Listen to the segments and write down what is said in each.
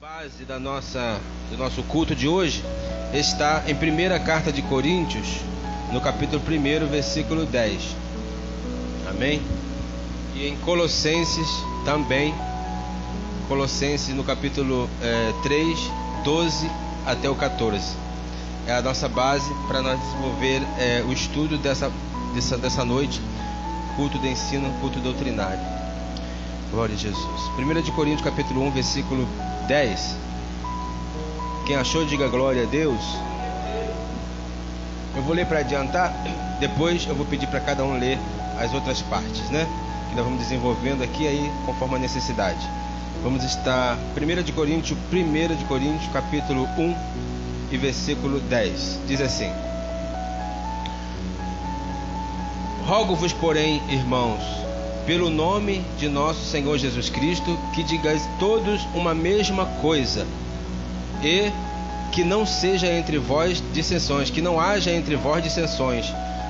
base do nosso culto de hoje está em 1ª carta de Coríntios, no capítulo 1, versículo 10. Amém? E em Colossenses também, Colossenses no capítulo 3, 12 até o 14. É a nossa base para nós desenvolver o estudo dessa noite, culto de ensino, culto doutrinário. Glória a Jesus. 1 de Coríntios capítulo 1, versículo 10. Quem achou, diga glória a Deus. Eu vou ler para adiantar, depois eu vou pedir para cada um ler as outras partes, né? Que nós vamos desenvolvendo aqui aí conforme a necessidade. Vamos estar 1 de Coríntios capítulo 1 e versículo 10. Diz assim: Rogo-vos, porém, irmãos, pelo nome de nosso Senhor Jesus Cristo, que digais todos uma mesma coisa, e que não seja entre vós dissensões, que não haja entre vós dissensões,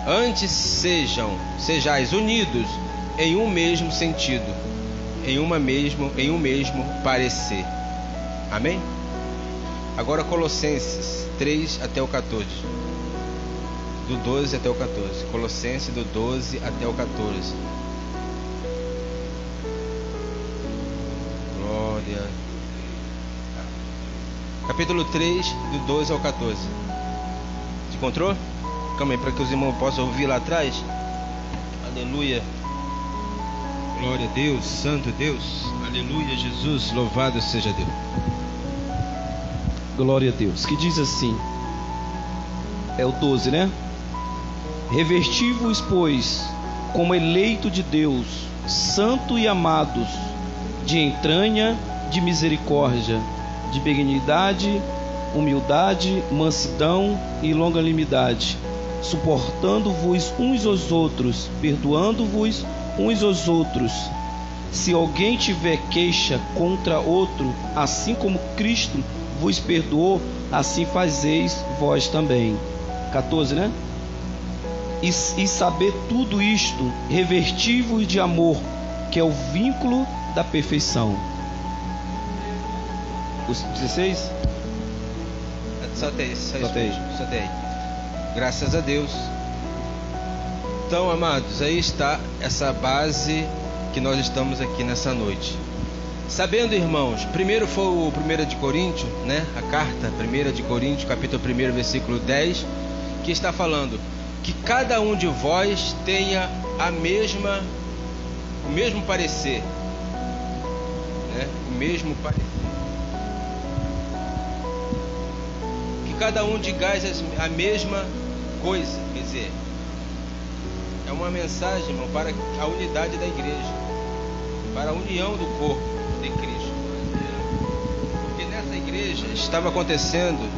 antes sejais unidos em um mesmo sentido, em um mesmo parecer. Amém? Agora Colossenses 3 até o 14. Do 12 até o 14. Colossenses do 12 até o 14. Glória. Capítulo 3, do 12 ao 14. Se encontrou? Calma aí, para que os irmãos possam ouvir lá atrás. Aleluia. Glória a Deus, Santo Deus. Aleluia, Jesus, louvado seja Deus. Glória a Deus. Que diz assim, é o 12, né? Revesti-vos, pois, como eleito de Deus, santo e amados, de entranha, de misericórdia, de benignidade, humildade, mansidão e longanimidade, suportando-vos uns aos outros, perdoando-vos uns aos outros. Se alguém tiver queixa contra outro, assim como Cristo vos perdoou, assim fazeis vós também. 14, né? E saber tudo isto, revesti-vos de amor, que é o vínculo da perfeição. Os 16? Só tem. Graças a Deus. Então, amados, aí está essa base que nós estamos aqui nessa noite. Sabendo, irmãos, primeiro foi o 1 de Coríntios, né? A carta 1 de Coríntios, capítulo 1, versículo 10, que está falando que cada um de vós tenha o mesmo parecer, né? O mesmo parecer. Que cada um digais a mesma coisa, quer dizer, é uma mensagem, irmão, para a unidade da igreja, para a união do corpo de Cristo. Porque nessa igreja estava acontecendo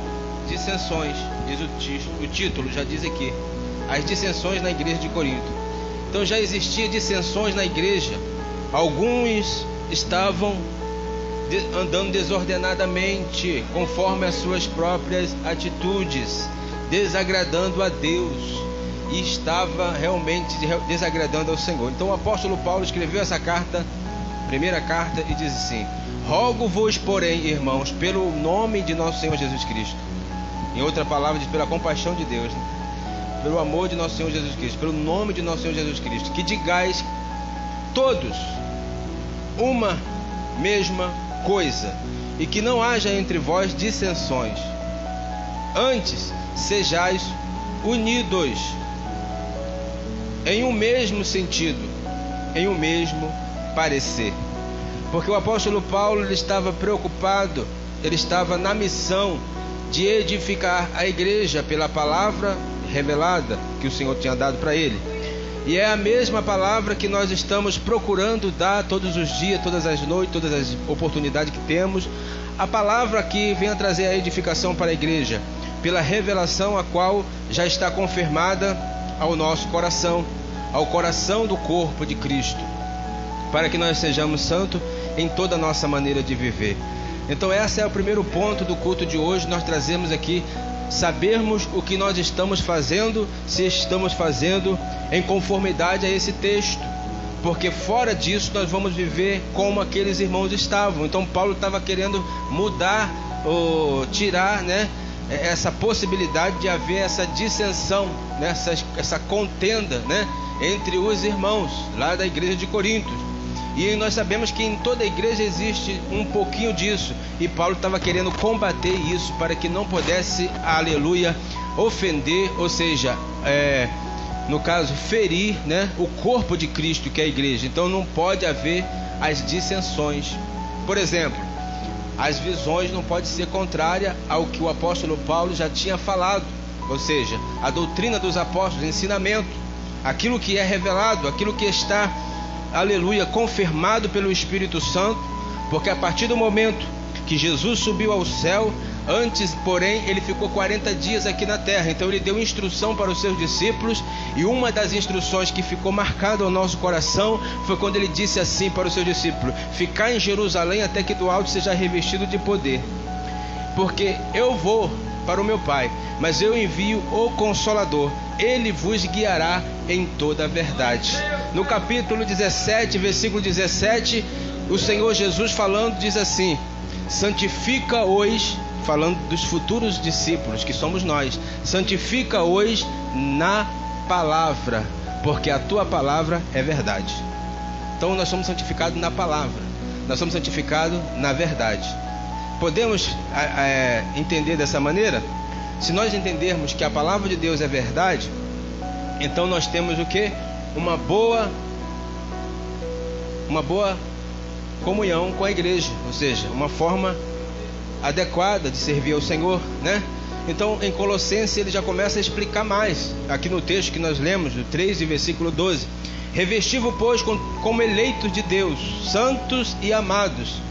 dissensões, diz o título já diz aqui, as dissensões na igreja de Corinto. Então já existia dissensões na igreja. Alguns estavam andando desordenadamente, conforme as suas próprias atitudes, desagradando a Deus, e estava realmente desagradando ao Senhor. Então o apóstolo Paulo escreveu essa carta, primeira carta, e diz assim: Rogo-vos, porém, irmãos, pelo nome de nosso Senhor Jesus Cristo. Em outra palavra, diz pela compaixão de Deus, né? Pelo amor de nosso Senhor Jesus Cristo, pelo nome de nosso Senhor Jesus Cristo, que digais todos uma mesma coisa, e que não haja entre vós dissensões, antes sejais unidos em um mesmo sentido, em um mesmo parecer. Porque o apóstolo Paulo, ele estava preocupado, ele estava na missão de edificar a igreja pela palavra revelada que o Senhor tinha dado para ele. E é a mesma palavra que nós estamos procurando dar todos os dias, todas as noites, todas as oportunidades que temos. A palavra que vem a trazer a edificação para a igreja, pela revelação a qual já está confirmada ao nosso coração, ao coração do corpo de Cristo, para que nós sejamos santos em toda a nossa maneira de viver. Então esse é o primeiro ponto do culto de hoje. Nós trazemos aqui sabermos o que nós estamos fazendo, se estamos fazendo em conformidade a esse texto, porque fora disso nós vamos viver como aqueles irmãos estavam. Então Paulo estava querendo mudar ou tirar, né, essa possibilidade de haver essa dissensão, né, essa contenda, né, entre os irmãos lá da igreja de Corinto. E nós sabemos que em toda a igreja existe um pouquinho disso, e Paulo estava querendo combater isso para que não pudesse, aleluia, ofender, ou seja, no caso, ferir, né, o corpo de Cristo, que é a igreja. Então não pode haver as dissensões. Por exemplo, as visões não podem ser contrárias ao que o apóstolo Paulo já tinha falado, ou seja, a doutrina dos apóstolos, ensinamento, aquilo que é revelado, aquilo que está, aleluia, confirmado pelo Espírito Santo, porque a partir do momento que Jesus subiu ao céu, antes, porém, ele ficou 40 dias aqui na terra. Então ele deu instrução para os seus discípulos, e uma das instruções que ficou marcada ao nosso coração foi quando ele disse assim para os seus discípulos: ficai em Jerusalém até que do alto seja revestido de poder, porque eu vou para o meu Pai, mas eu envio o Consolador, ele vos guiará em toda a verdade. No capítulo 17, versículo 17, o Senhor Jesus falando diz assim: santifica-os, falando dos futuros discípulos que somos nós, santifica-os na palavra, porque a tua palavra é verdade. Então nós somos santificados na palavra, nós somos santificados na verdade. Podemos entender dessa maneira? Se nós entendermos que a palavra de Deus é verdade, então nós temos o que? Uma boa comunhão com a igreja, ou seja, uma forma adequada de servir ao Senhor, né? Então em Colossenses ele já começa a explicar mais, aqui no texto que nós lemos, do 3 e versículo 12: revesti-vos, pois, como eleitos de Deus, santos e amados,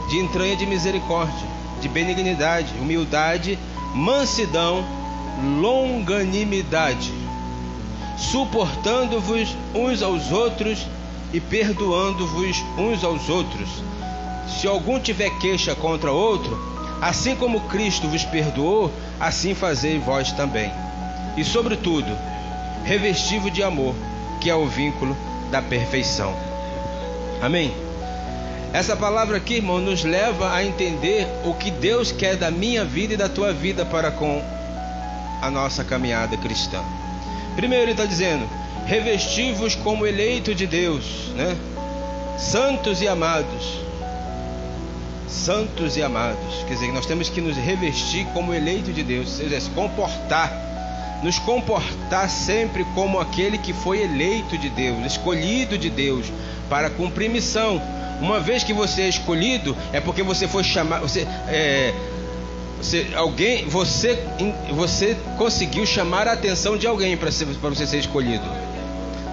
de entranha de misericórdia, de benignidade, humildade, mansidão, longanimidade, suportando-vos uns aos outros e perdoando-vos uns aos outros. Se algum tiver queixa contra outro, assim como Cristo vos perdoou, assim fazei vós também. E sobretudo, revesti-vos de amor, que é o vínculo da perfeição. Amém? Essa palavra aqui, irmão, nos leva a entender o que Deus quer da minha vida e da tua vida para com a nossa caminhada cristã. Primeiro ele está dizendo: revesti-vos como eleito de Deus, né? Santos e amados. Santos e amados, quer dizer, nós temos que nos revestir como eleito de Deus, ou seja, se comportar, nos comportar sempre como aquele que foi eleito de Deus, escolhido de Deus para cumprir missão. Uma vez que você é escolhido, é porque você foi chamado, você conseguiu chamar a atenção de alguém para você ser escolhido.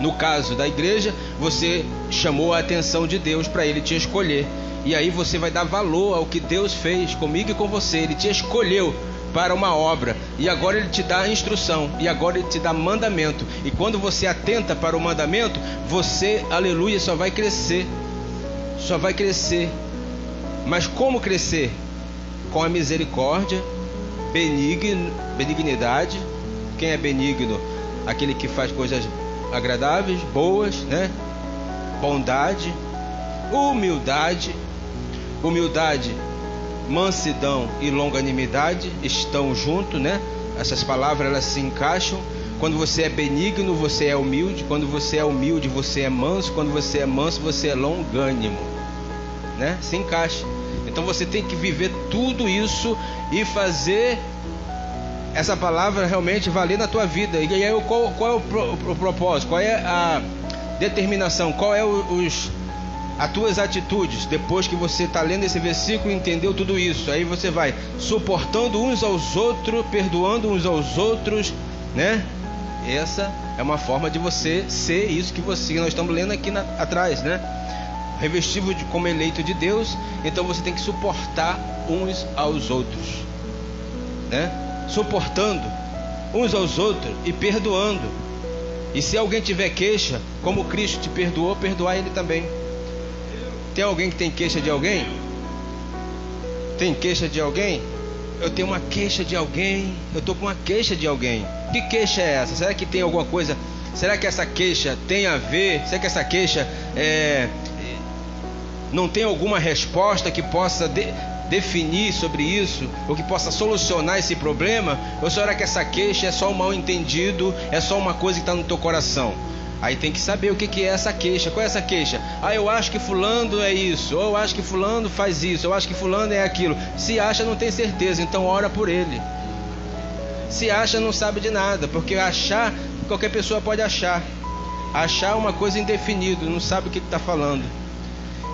No caso da igreja, você chamou a atenção de Deus para ele te escolher. E aí você vai dar valor ao que Deus fez comigo e com você. Ele te escolheu para uma obra, e agora ele te dá instrução, e agora ele te dá mandamento. E quando você atenta para o mandamento, você, aleluia, só vai crescer. Só vai crescer. Mas como crescer? Com a misericórdia, benignidade. Quem é benigno? Aquele que faz coisas agradáveis, boas, né? Bondade, humildade, mansidão e longanimidade estão juntos, né? Essas palavras elas se encaixam. Quando você é benigno, você é humilde. Quando você é humilde, você é manso. Quando você é manso, você é longânimo, né? Se encaixa. Então você tem que viver tudo isso e fazer essa palavra realmente valer na tua vida. E aí qual é o propósito? Qual é a determinação? Qual é as tuas atitudes? Depois que você está lendo esse versículo e entendeu tudo isso, aí você vai suportando uns aos outros, perdoando uns aos outros, né? Essa é uma forma de você ser isso que nós estamos lendo aqui atrás, né? Revestido como eleito de Deus. Então você tem que suportar uns aos outros, né? Suportando uns aos outros e perdoando. E se alguém tiver queixa, como Cristo te perdoou, perdoar ele também. Tem alguém que tem queixa de alguém? Tem queixa de alguém? eu tenho uma queixa de alguém, eu estou com uma queixa de alguém. Que queixa é essa? Será que tem alguma coisa? Será que essa queixa tem a ver? Será que essa queixa não tem alguma resposta que possa definir sobre isso, ou que possa solucionar esse problema? Ou será que essa queixa é só um mal entendido, é só uma coisa que está no teu coração? Aí tem que saber o que é essa queixa. Qual é essa queixa? Eu acho que fulano é isso, ou eu acho que fulano faz isso, eu acho que fulano é aquilo. Se acha, não tem certeza, então ora por ele. Se acha, não sabe de nada, porque achar, qualquer pessoa pode achar. Achar uma coisa indefinida, não sabe o que está falando.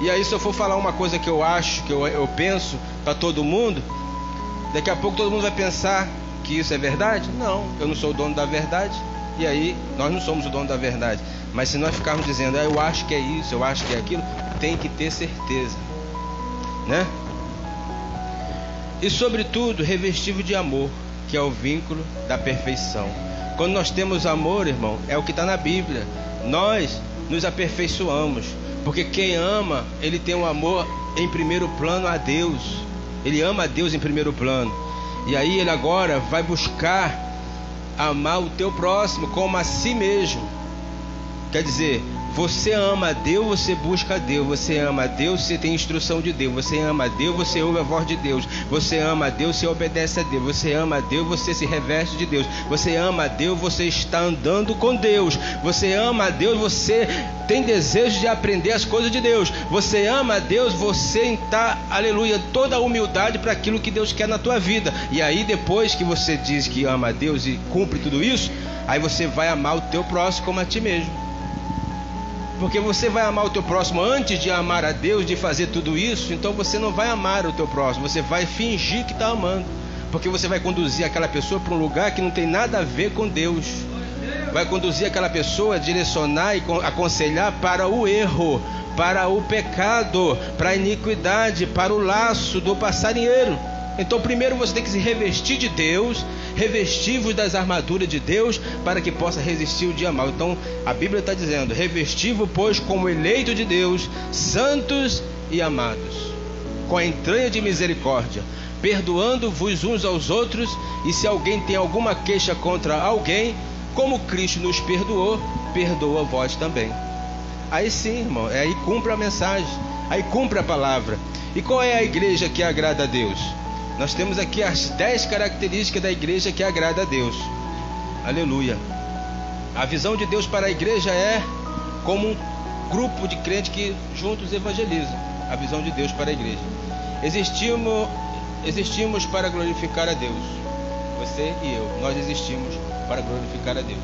E aí, se eu for falar uma coisa que eu acho, que eu penso para todo mundo, daqui a pouco todo mundo vai pensar que isso é verdade? Não, eu não sou o dono da verdade. E aí, nós não somos o dono da verdade. Mas se nós ficarmos dizendo, eu acho que é isso, eu acho que é aquilo, tem que ter certeza, né? E sobretudo, revestido de amor, que é o vínculo da perfeição. Quando nós temos amor, irmão, é o que está na Bíblia. Nós nos aperfeiçoamos. Porque quem ama, ele tem um amor em primeiro plano a Deus. Ele ama a Deus em primeiro plano. E aí ele agora vai buscar amar o teu próximo como a si mesmo. Quer dizer, você ama a Deus, você busca a Deus. Você ama a Deus, você tem instrução de Deus. Você ama a Deus, você ouve a voz de Deus. Você ama a Deus, você obedece a Deus. Você ama a Deus, você se reveste de Deus. Você ama a Deus, você está andando com Deus. Você ama a Deus, você tem desejo de aprender as coisas de Deus. Você ama a Deus, você está, aleluia, toda a humildade para aquilo que Deus quer na tua vida. E aí depois que você diz que ama a Deus e cumpre tudo isso, aí você vai amar o teu próximo como a ti mesmo. Porque você vai amar o teu próximo antes de amar a Deus, de fazer tudo isso. Então você não vai amar o teu próximo, você vai fingir que está amando. Porque você vai conduzir aquela pessoa para um lugar que não tem nada a ver com Deus. Vai conduzir aquela pessoa a direcionar e aconselhar para o erro, para o pecado, para a iniquidade, para o laço do passarinheiro. Então primeiro você tem que se revestir de Deus, revestir-vos das armaduras de Deus, para que possa resistir o dia mau. Então a Bíblia está dizendo, revesti-vos pois como eleito de Deus, santos e amados, com a entranha de misericórdia, perdoando-vos uns aos outros, e se alguém tem alguma queixa contra alguém, como Cristo nos perdoou, perdoa vós também. Aí sim, irmão, aí cumpre a mensagem, aí cumpre a palavra. E qual é a igreja que agrada a Deus? Nós temos aqui as 10 características da igreja que agrada a Deus. Aleluia. A visão de Deus para a igreja é como um grupo de crentes que juntos evangelizam. A visão de Deus para a igreja. Existimos para glorificar a Deus. Você e eu, nós existimos para glorificar a Deus.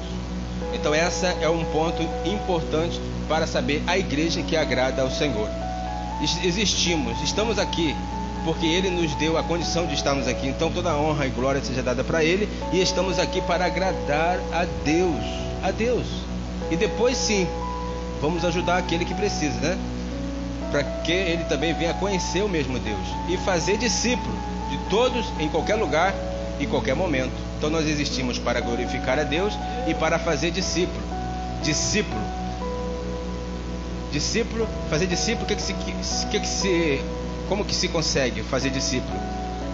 Então essa é um ponto importante para saber a igreja que agrada ao Senhor. Estamos aqui porque Ele nos deu a condição de estarmos aqui. Então toda a honra e glória seja dada para Ele. E estamos aqui para agradar a Deus. A Deus. E depois sim, vamos ajudar aquele que precisa, né? Para que ele também venha conhecer o mesmo Deus. E fazer discípulo de todos, em qualquer lugar e qualquer momento. Então nós existimos para glorificar a Deus e para fazer discípulo. Fazer discípulo, como que se consegue fazer discípulo?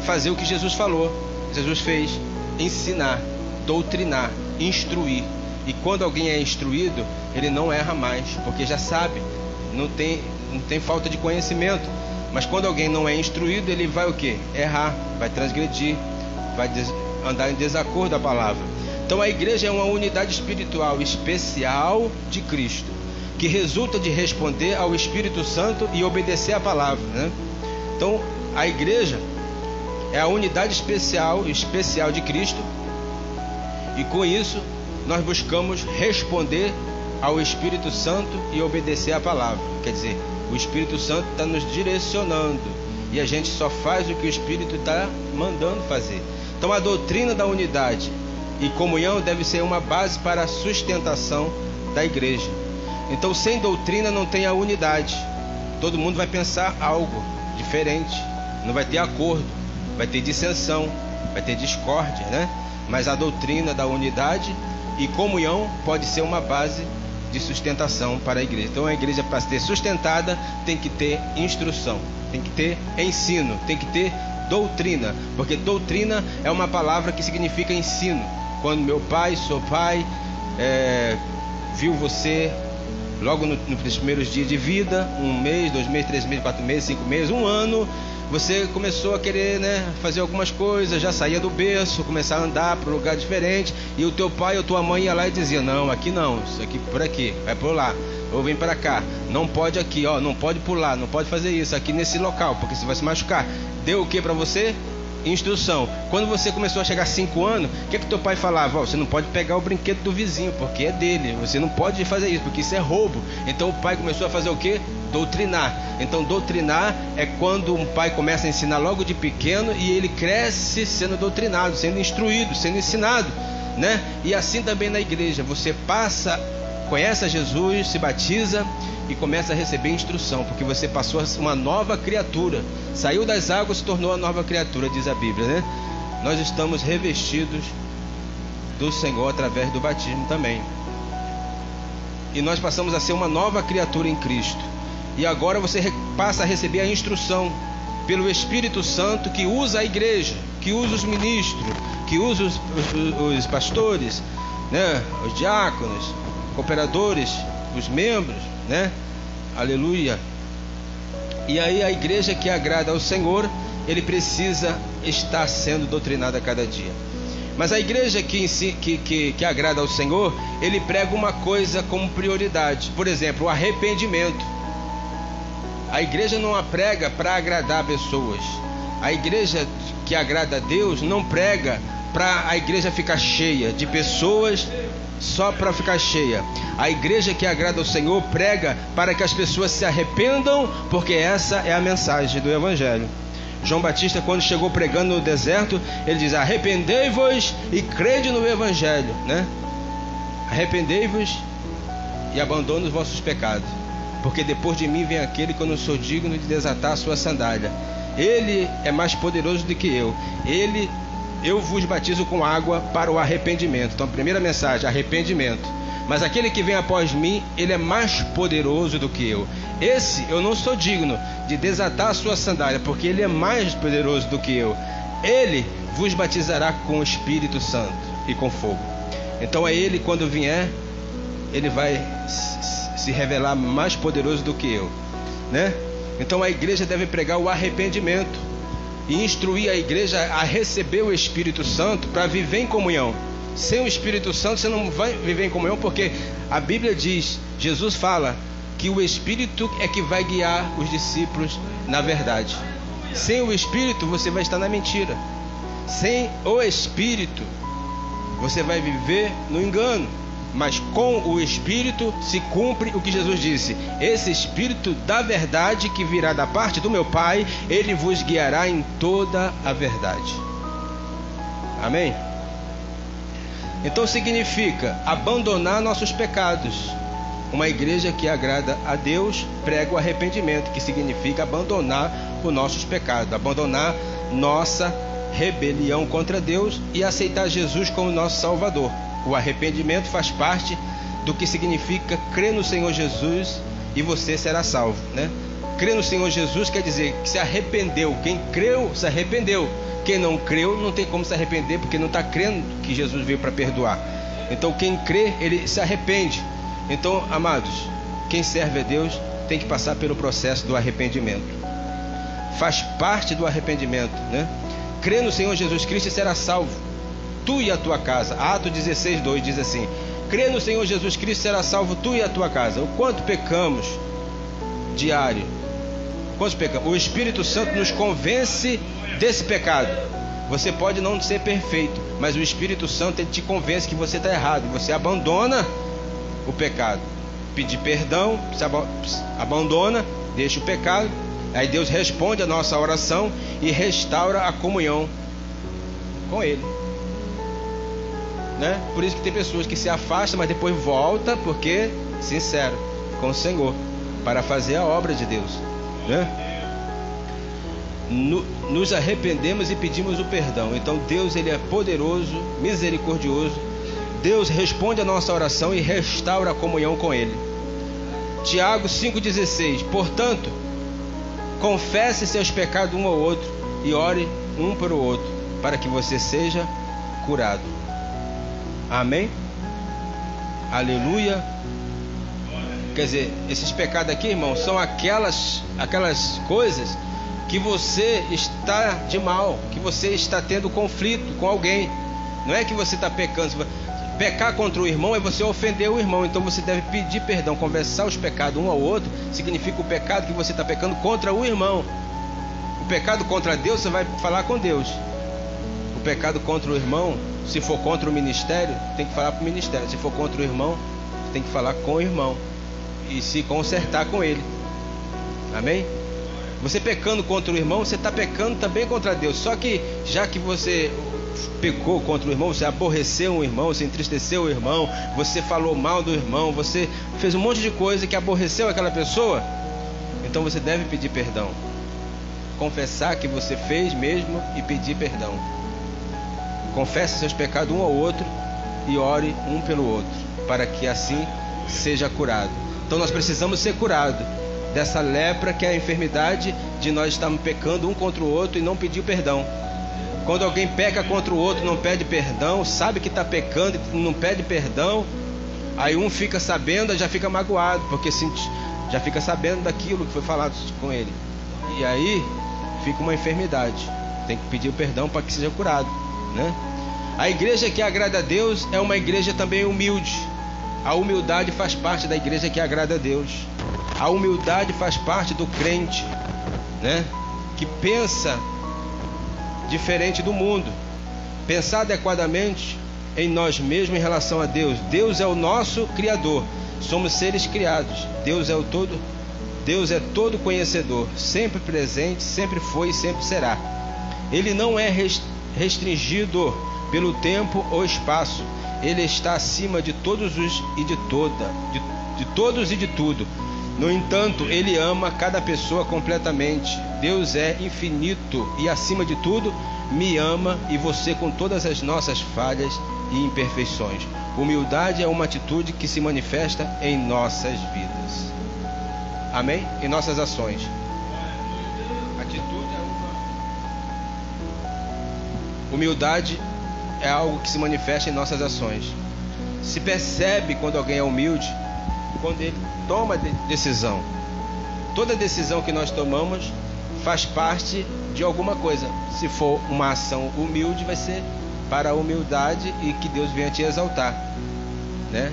Fazer o que Jesus falou, Jesus fez, ensinar, doutrinar, instruir. E quando alguém é instruído, ele não erra mais, porque já sabe, não tem falta de conhecimento. Mas quando alguém não é instruído, ele vai o quê? Errar, vai transgredir, vai andar em desacordo da palavra. Então a igreja é uma unidade espiritual especial de Cristo, que resulta de responder ao Espírito Santo e obedecer à palavra, né? Então a igreja é a unidade especial de Cristo, e com isso nós buscamos responder ao Espírito Santo e obedecer à palavra. Quer dizer, o Espírito Santo está nos direcionando e a gente só faz o que o Espírito está mandando fazer. Então a doutrina da unidade e comunhão deve ser uma base para a sustentação da igreja. Então sem doutrina não tem a unidade. Todo mundo vai pensar algo diferente, não vai ter acordo, vai ter dissensão, vai ter discórdia, né? Mas a doutrina da unidade e comunhão pode ser uma base de sustentação para a igreja. Então a igreja, para ser sustentada, tem que ter instrução, tem que ter ensino, tem que ter doutrina, porque doutrina é uma palavra que significa ensino. Quando meu pai, seu pai, viu você logo nos primeiros dias de vida, 1 mês, 2 meses, 3 meses, 4 meses, 5 meses, 1 ano, você começou a querer, fazer algumas coisas, já saía do berço, começar a andar para um lugar diferente, e o teu pai ou tua mãe ia lá e dizia: não, aqui não, isso aqui por aqui, vai por lá, ou vem para cá, não pode aqui, ó, não pode pular, não pode fazer isso aqui nesse local, porque você vai se machucar. Deu o que para você? Instrução. Quando você começou a chegar a 5 anos, o que teu pai falava? Você não pode pegar o brinquedo do vizinho, porque é dele, você não pode fazer isso, porque isso é roubo. Então o pai começou a fazer o que? Doutrinar. Então doutrinar é quando um pai começa a ensinar logo de pequeno, e ele cresce sendo doutrinado, sendo instruído, sendo ensinado, E assim também na igreja, você conhece a Jesus, se batiza e começa a receber instrução, porque você passou a ser uma nova criatura, saiu das águas e se tornou uma nova criatura, diz a Bíblia, Nós estamos revestidos do Senhor através do batismo também, e nós passamos a ser uma nova criatura em Cristo. E agora você passa a receber a instrução pelo Espírito Santo, que usa a igreja, que usa os ministros, que usa os pastores, os diáconos, cooperadores, os membros, Aleluia. E aí a igreja que agrada ao Senhor, ele precisa estar sendo doutrinada a cada dia. Mas a igreja que agrada ao Senhor, ele prega uma coisa como prioridade. Por exemplo, o arrependimento. A igreja não a prega para agradar pessoas. A igreja que agrada a Deus não prega para a igreja ficar cheia de pessoas, só para ficar cheia. A igreja que agrada ao Senhor prega para que as pessoas se arrependam, porque essa é a mensagem do Evangelho. João Batista, quando chegou pregando no deserto, ele diz: arrependei-vos e crede no Evangelho, Arrependei-vos e abandone os vossos pecados, porque depois de mim vem aquele que eu não sou digno de desatar a sua sandália. Ele é mais poderoso do que eu vos batizo com água para o arrependimento. Então a primeira mensagem, arrependimento. Mas aquele que vem após mim, ele é mais poderoso do que eu. Esse eu não sou digno de desatar a sua sandália, porque ele é mais poderoso do que eu. Ele vos batizará com o Espírito Santo e com fogo. Então é ele, quando vier, ele vai se revelar mais poderoso do que eu, Então a igreja deve pregar o arrependimento e instruir a igreja a receber o Espírito Santo para viver em comunhão. Sem o Espírito Santo você não vai viver em comunhão, porque a Bíblia diz, Jesus fala que o Espírito é que vai guiar os discípulos na verdade. Sem o Espírito você vai estar na mentira. Sem o Espírito você vai viver no engano. Mas com o Espírito se cumpre o que Jesus disse: esse Espírito da verdade que virá da parte do meu Pai, ele vos guiará em toda a verdade. Amém? Então significa abandonar nossos pecados. Uma igreja que agrada a Deus prega o arrependimento, que significa abandonar os nossos pecados, abandonar nossa rebelião contra Deus e aceitar Jesus como nosso Salvador. O arrependimento faz parte do que significa crer no Senhor Jesus e você será salvo, Crer no Senhor Jesus quer dizer que se arrependeu. Quem creu se arrependeu. Quem não creu não tem como se arrepender, porque não está crendo que Jesus veio para perdoar. Então quem crê, ele se arrepende. Então, amados, quem serve a Deus tem que passar pelo processo do arrependimento. Faz parte do arrependimento, Crer no Senhor Jesus Cristo e será salvo, tu e a tua casa. Atos 16:2 diz assim: crê no Senhor Jesus Cristo, será salvo tu e a tua casa. O quanto pecamos diário? Quanto pecamos? O Espírito Santo nos convence desse pecado. Você pode não ser perfeito, mas o Espírito Santo ele te convence que você está errado, e você abandona o pecado. Pedir perdão, você abandona, deixa o pecado. Aí Deus responde a nossa oração e restaura a comunhão com Ele. Por isso que tem pessoas que se afastam, mas depois volta, porque sincero com o Senhor, para fazer a obra de Deus, Nos arrependemos e pedimos o perdão. Então Deus, ele é poderoso, misericordioso, Deus responde a nossa oração e restaura a comunhão com Ele. Tiago 5,16: portanto, confesse seus pecados um ao outro e ore um para o outro, para que você seja curado. Amém? Aleluia. Quer dizer, esses pecados aqui, irmão, são aquelas coisas que você está de mal, que você está tendo conflito com alguém. Não é que você está pecando. Pecar contra o irmão é você ofender o irmão. Então você deve pedir perdão. Confessar os pecados um ao outro significa o pecado que você está pecando contra o irmão. O pecado contra Deus, você vai falar com Deus. O pecado contra o irmão, se for contra o ministério, tem que falar para o ministério. Se for contra o irmão, tem que falar com o irmão e se consertar com ele. Amém? Você pecando contra o irmão, você está pecando também contra Deus. Só que já que você pecou contra o irmão, você aborreceu o irmão, você entristeceu o irmão, você falou mal do irmão, você fez um monte de coisa que aborreceu aquela pessoa, então você deve pedir perdão, confessar que você fez mesmo e pedir perdão. Confesse seus pecados um ao outro e ore um pelo outro, para que assim seja curado. Então nós precisamos ser curados dessa lepra, que é a enfermidade de nós estarmos pecando um contra o outro e não pedir perdão. Quando alguém peca contra o outro, não pede perdão, sabe que está pecando e não pede perdão, aí um fica sabendo, já fica magoado, porque já fica sabendo daquilo que foi falado com ele, e aí fica uma enfermidade. Tem que pedir perdão para que seja curado, né? A igreja que agrada a Deus é uma igreja também humilde. A humildade faz parte da igreja que agrada a Deus. A humildade faz parte do crente, né? Que pensa diferente do mundo, pensar adequadamente em nós mesmos em relação a Deus. Deus é o nosso Criador, somos seres criados. Deus é todo conhecedor, sempre presente, sempre foi e sempre será. Ele não é restringido pelo tempo ou espaço. Ele está acima de todos e de todos e de tudo. No entanto, Ele ama cada pessoa completamente. Deus é infinito e, acima de tudo, me ama e você com todas as nossas falhas e imperfeições. Humildade é uma atitude que se manifesta em nossas vidas. Amém? Em nossas ações. Atitude é uma... Humildade é algo que se manifesta em nossas ações. Se percebe quando alguém é humilde, quando ele toma decisão. Toda decisão que nós tomamos faz parte de alguma coisa. Se for uma ação humilde, vai ser para a humildade e que Deus venha te exaltar, né?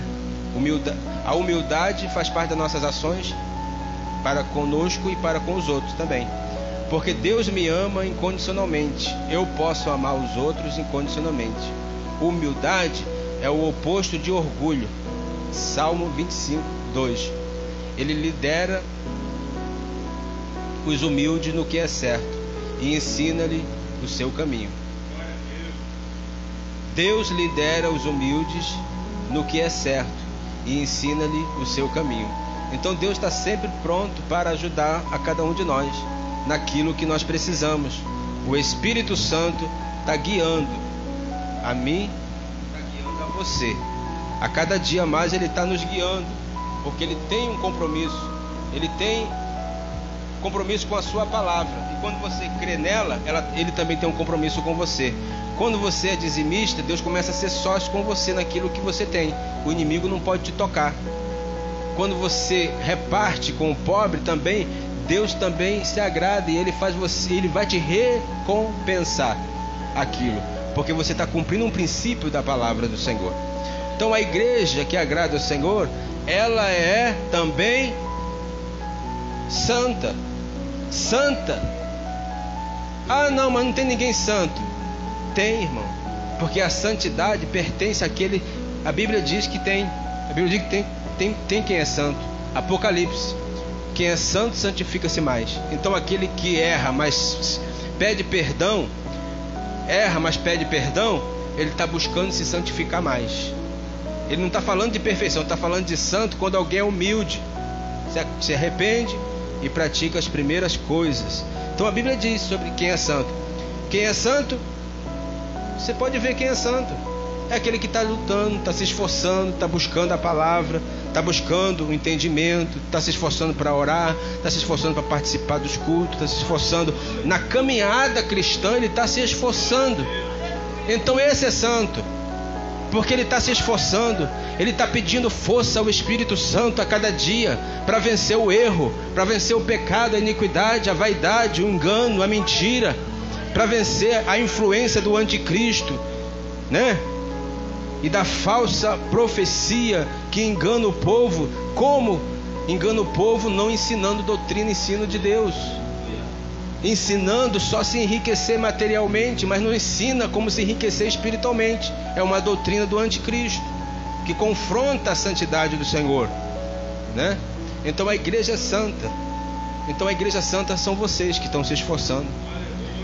A humildade faz parte das nossas ações para conosco e para com os outros também, porque Deus me ama incondicionalmente. Eu posso amar os outros incondicionalmente. Humildade é o oposto de orgulho. Salmo 25:2. Ele lidera os humildes no que é certo e ensina-lhe o seu caminho. Deus lidera os humildes no que é certo e ensina-lhe o seu caminho. Então Deus está sempre pronto para ajudar a cada um de nós naquilo que nós precisamos. O Espírito Santo está guiando a mim, está guiando a você. A cada dia mais Ele está nos guiando, porque Ele tem um compromisso. Ele tem compromisso com a sua palavra. E quando você crê nela, Ele também tem um compromisso com você. Quando você é dizimista, Deus começa a ser sócio com você naquilo que você tem. O inimigo não pode te tocar. Quando você reparte com o pobre também, Deus também se agrada e Ele vai te recompensar aquilo, porque você está cumprindo um princípio da palavra do Senhor. Então a igreja que agrada ao Senhor, ela é também santa. Santa. Ah, não, mas não tem ninguém santo. Tem, irmão, porque a santidade pertence àquele. A Bíblia diz que tem. A Bíblia diz que tem quem é santo. Apocalipse. Quem é santo santifica-se mais. Então aquele que erra, mas pede perdão, ele está buscando se santificar mais. Ele não está falando de perfeição, está falando de santo quando alguém é humilde, se arrepende e pratica as primeiras coisas. Então a Bíblia diz sobre quem é santo. Quem é santo, você pode ver quem é santo. é aquele que está lutando, está se esforçando, está buscando a palavra, está buscando o entendimento, está se esforçando para orar, está se esforçando para participar dos cultos, está se esforçando na caminhada cristã, ele está se esforçando. Então esse é santo, porque ele está se esforçando, ele está pedindo força ao Espírito Santo a cada dia, para vencer o erro, para vencer o pecado, a iniquidade, a vaidade, o engano, a mentira, para vencer a influência do anticristo, né? E da falsa profecia que engana o povo. Como engana o povo? Não ensinando doutrina, ensino de Deus, ensinando só se enriquecer materialmente, mas não ensina como se enriquecer espiritualmente. É uma doutrina do anticristo que confronta a santidade do Senhor, né? Então a igreja é santa. Então a igreja santa são vocês que estão se esforçando,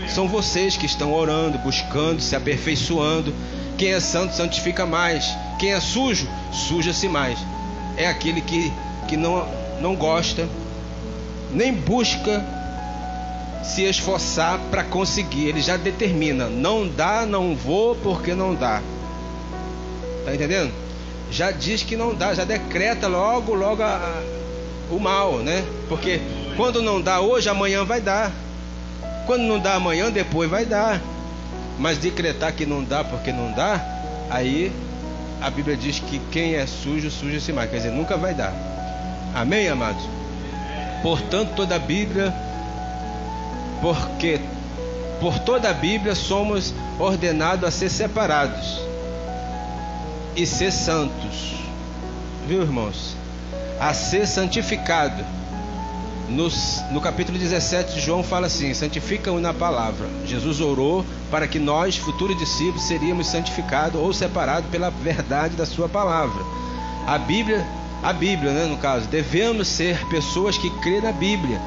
são vocês que estão orando, buscando, se aperfeiçoando. Quem é santo santifica mais, quem é sujo suja-se mais. É aquele que não gosta, nem busca se esforçar para conseguir. Ele já determina: não dá, não vou porque não dá. Está entendendo? Já diz que não dá, já decreta logo o mal, né? Porque quando não dá hoje, amanhã vai dar. Quando não dá amanhã, depois vai dar. Mas decretar que não dá porque não dá, aí a Bíblia diz que quem é sujo, suja-se mais. Quer dizer, nunca vai dar. Amém, amados? Portanto, toda a Bíblia, porque por toda a Bíblia somos ordenados a ser separados e ser santos. Viu, irmãos? A ser santificado. No capítulo 17 de João fala assim: santifica-o na palavra. Jesus orou para que nós, futuros discípulos, seríamos santificados ou separados pela verdade da sua palavra. A Bíblia, né, no caso, devemos ser pessoas que crêem na Bíblia.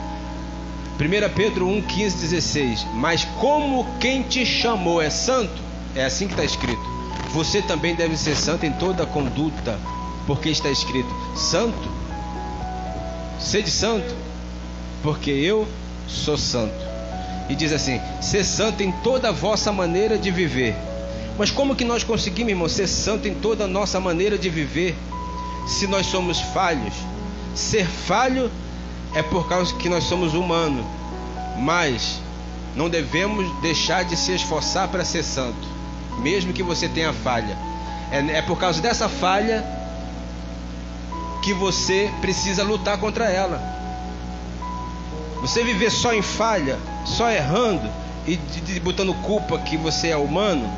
1 Pedro 1, 15, 16. Mas como quem te chamou é santo, é assim que está escrito, você também deve ser santo em toda a conduta, porque está escrito: santo, sede santo, porque eu sou santo. E diz assim: ser santo em toda a vossa maneira de viver. Mas como que nós conseguimos, irmão, ser santo em toda a nossa maneira de viver, se nós somos falhos? Ser falho é por causa que nós somos humanos, mas não devemos deixar de se esforçar para ser santo, mesmo que você tenha falha. É por causa dessa falha que você precisa lutar contra ela. Você viver só em falha, só errando e botando culpa que você é humano,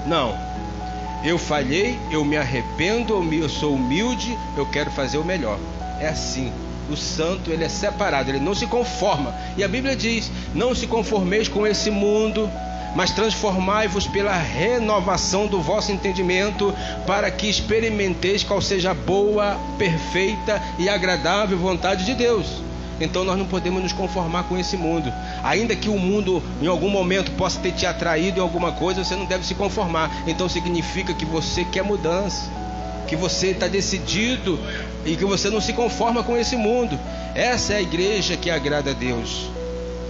não. Eu falhei, eu me arrependo, eu sou humilde, eu quero fazer o melhor. É assim. O santo, ele é separado, ele não se conforma. E a Bíblia diz: não se conformeis com esse mundo, mas transformai-vos pela renovação do vosso entendimento, para que experimenteis qual seja a boa, perfeita e agradável vontade de Deus. Então nós não podemos nos conformar com esse mundo. Ainda que o mundo em algum momento possa ter te atraído em alguma coisa, você não deve se conformar. Então significa que você quer mudança, que você está decidido e que você não se conforma com esse mundo. Essa é a igreja que agrada a Deus.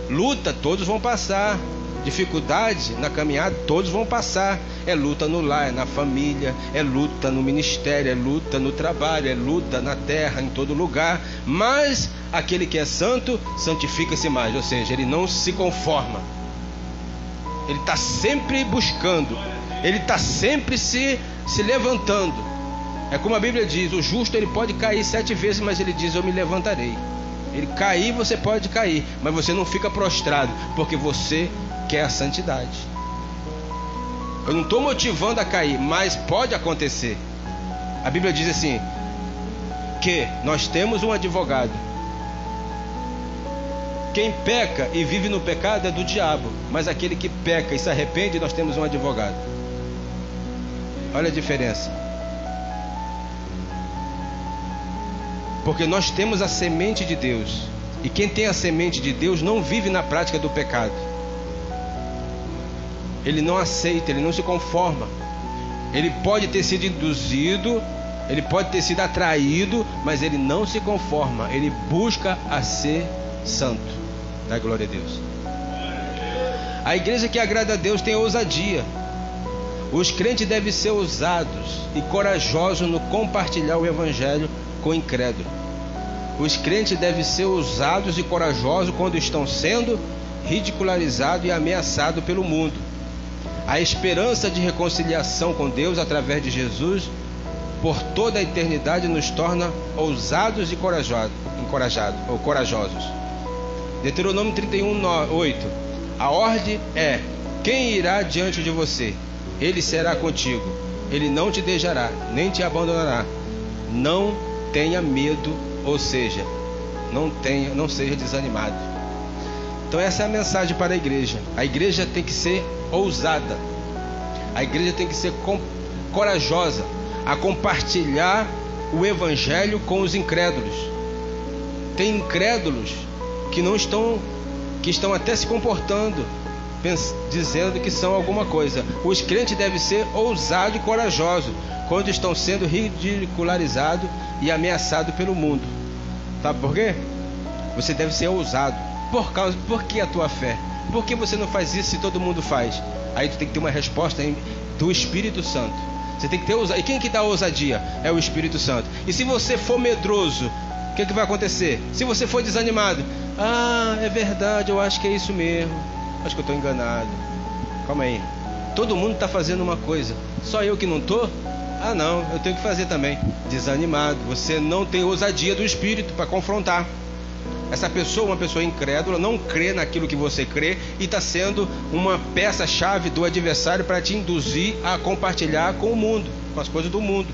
Luta, todos vão passar. Dificuldade na caminhada, todos vão passar. É luta no lar, é na família, é luta no ministério, é luta no trabalho, é luta na terra, em todo lugar. Mas aquele que é santo, santifica-se mais. Ou seja, ele não se conforma. Ele está sempre buscando. Ele está sempre se levantando. É como a Bíblia diz: o justo, ele pode cair 7 vezes, mas ele diz: eu me levantarei. Ele cair, você pode cair, mas você não fica prostrado, porque você quer a santidade. Eu não estou motivando a cair, mas pode acontecer. A Bíblia diz assim, que nós temos um advogado. Quem peca e vive no pecado é do diabo, mas aquele que peca e se arrepende, nós temos um advogado. Olha a diferença. Porque nós temos a semente de Deus, e quem tem a semente de Deus não vive na prática do pecado. Ele não aceita, ele não se conforma. Ele pode ter sido induzido, ele pode ter sido atraído, mas ele não se conforma. Ele busca a ser santo. Dá glória a Deus. A igreja que agrada a Deus tem ousadia. Os crentes devem ser ousados e corajosos no compartilhar o evangelho com o incrédulo. Os crentes devem ser ousados e corajosos quando estão sendo ridicularizados e ameaçados pelo mundo. A esperança de reconciliação com Deus através de Jesus por toda a eternidade nos torna ousados e corajosos. Deuteronômio 31:8. A ordem é: quem irá diante de você? Ele será contigo. Ele não te deixará, nem te abandonará. Não tenha medo, ou seja, não seja desanimado. Então essa é a mensagem para a igreja. A igreja tem que ser ousada. A igreja tem que ser corajosa a compartilhar o evangelho com os incrédulos. Tem incrédulos que estão até se comportando dizendo que são alguma coisa. Os crentes devem ser ousados e corajosos quando estão sendo ridicularizados e ameaçados pelo mundo. Sabe por quê? Você deve ser ousado. Por que a tua fé? Por que você não faz isso se todo mundo faz? Aí tu tem que ter uma resposta do Espírito Santo. Você tem que ter ousadia. E quem que dá ousadia? É o Espírito Santo. E se você for medroso, o que vai acontecer? Se você for desanimado, é verdade, eu acho que é isso mesmo. Acho que eu estou enganado. Calma aí. Todo mundo está fazendo uma coisa. Só eu que não estou? Não, eu tenho que fazer também. Desanimado. Você não tem ousadia do Espírito para confrontar. Essa pessoa, uma pessoa incrédula, não crê naquilo que você crê e está sendo uma peça-chave do adversário para te induzir a compartilhar com o mundo, com as coisas do mundo,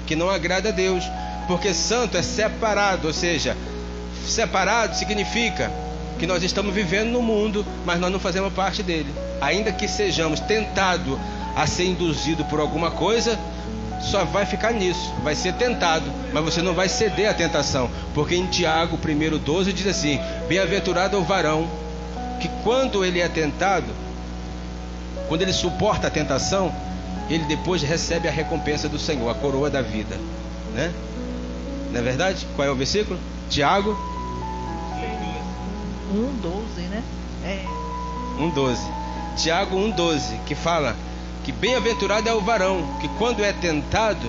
que não agrada a Deus. Porque santo é separado, ou seja, separado significa que nós estamos vivendo no mundo, mas nós não fazemos parte dele. Ainda que sejamos tentados a ser induzidos por alguma coisa, só vai ficar nisso, vai ser tentado, mas você não vai ceder à tentação. Porque em Tiago 1:12 diz assim: bem-aventurado é o varão que quando ele é tentado, quando ele suporta a tentação, ele depois recebe a recompensa do Senhor, a coroa da vida, né? Não é verdade? Qual é o versículo? Tiago 1:12, né? 1:12. Tiago 1:12, que fala que bem-aventurado é o varão que quando é tentado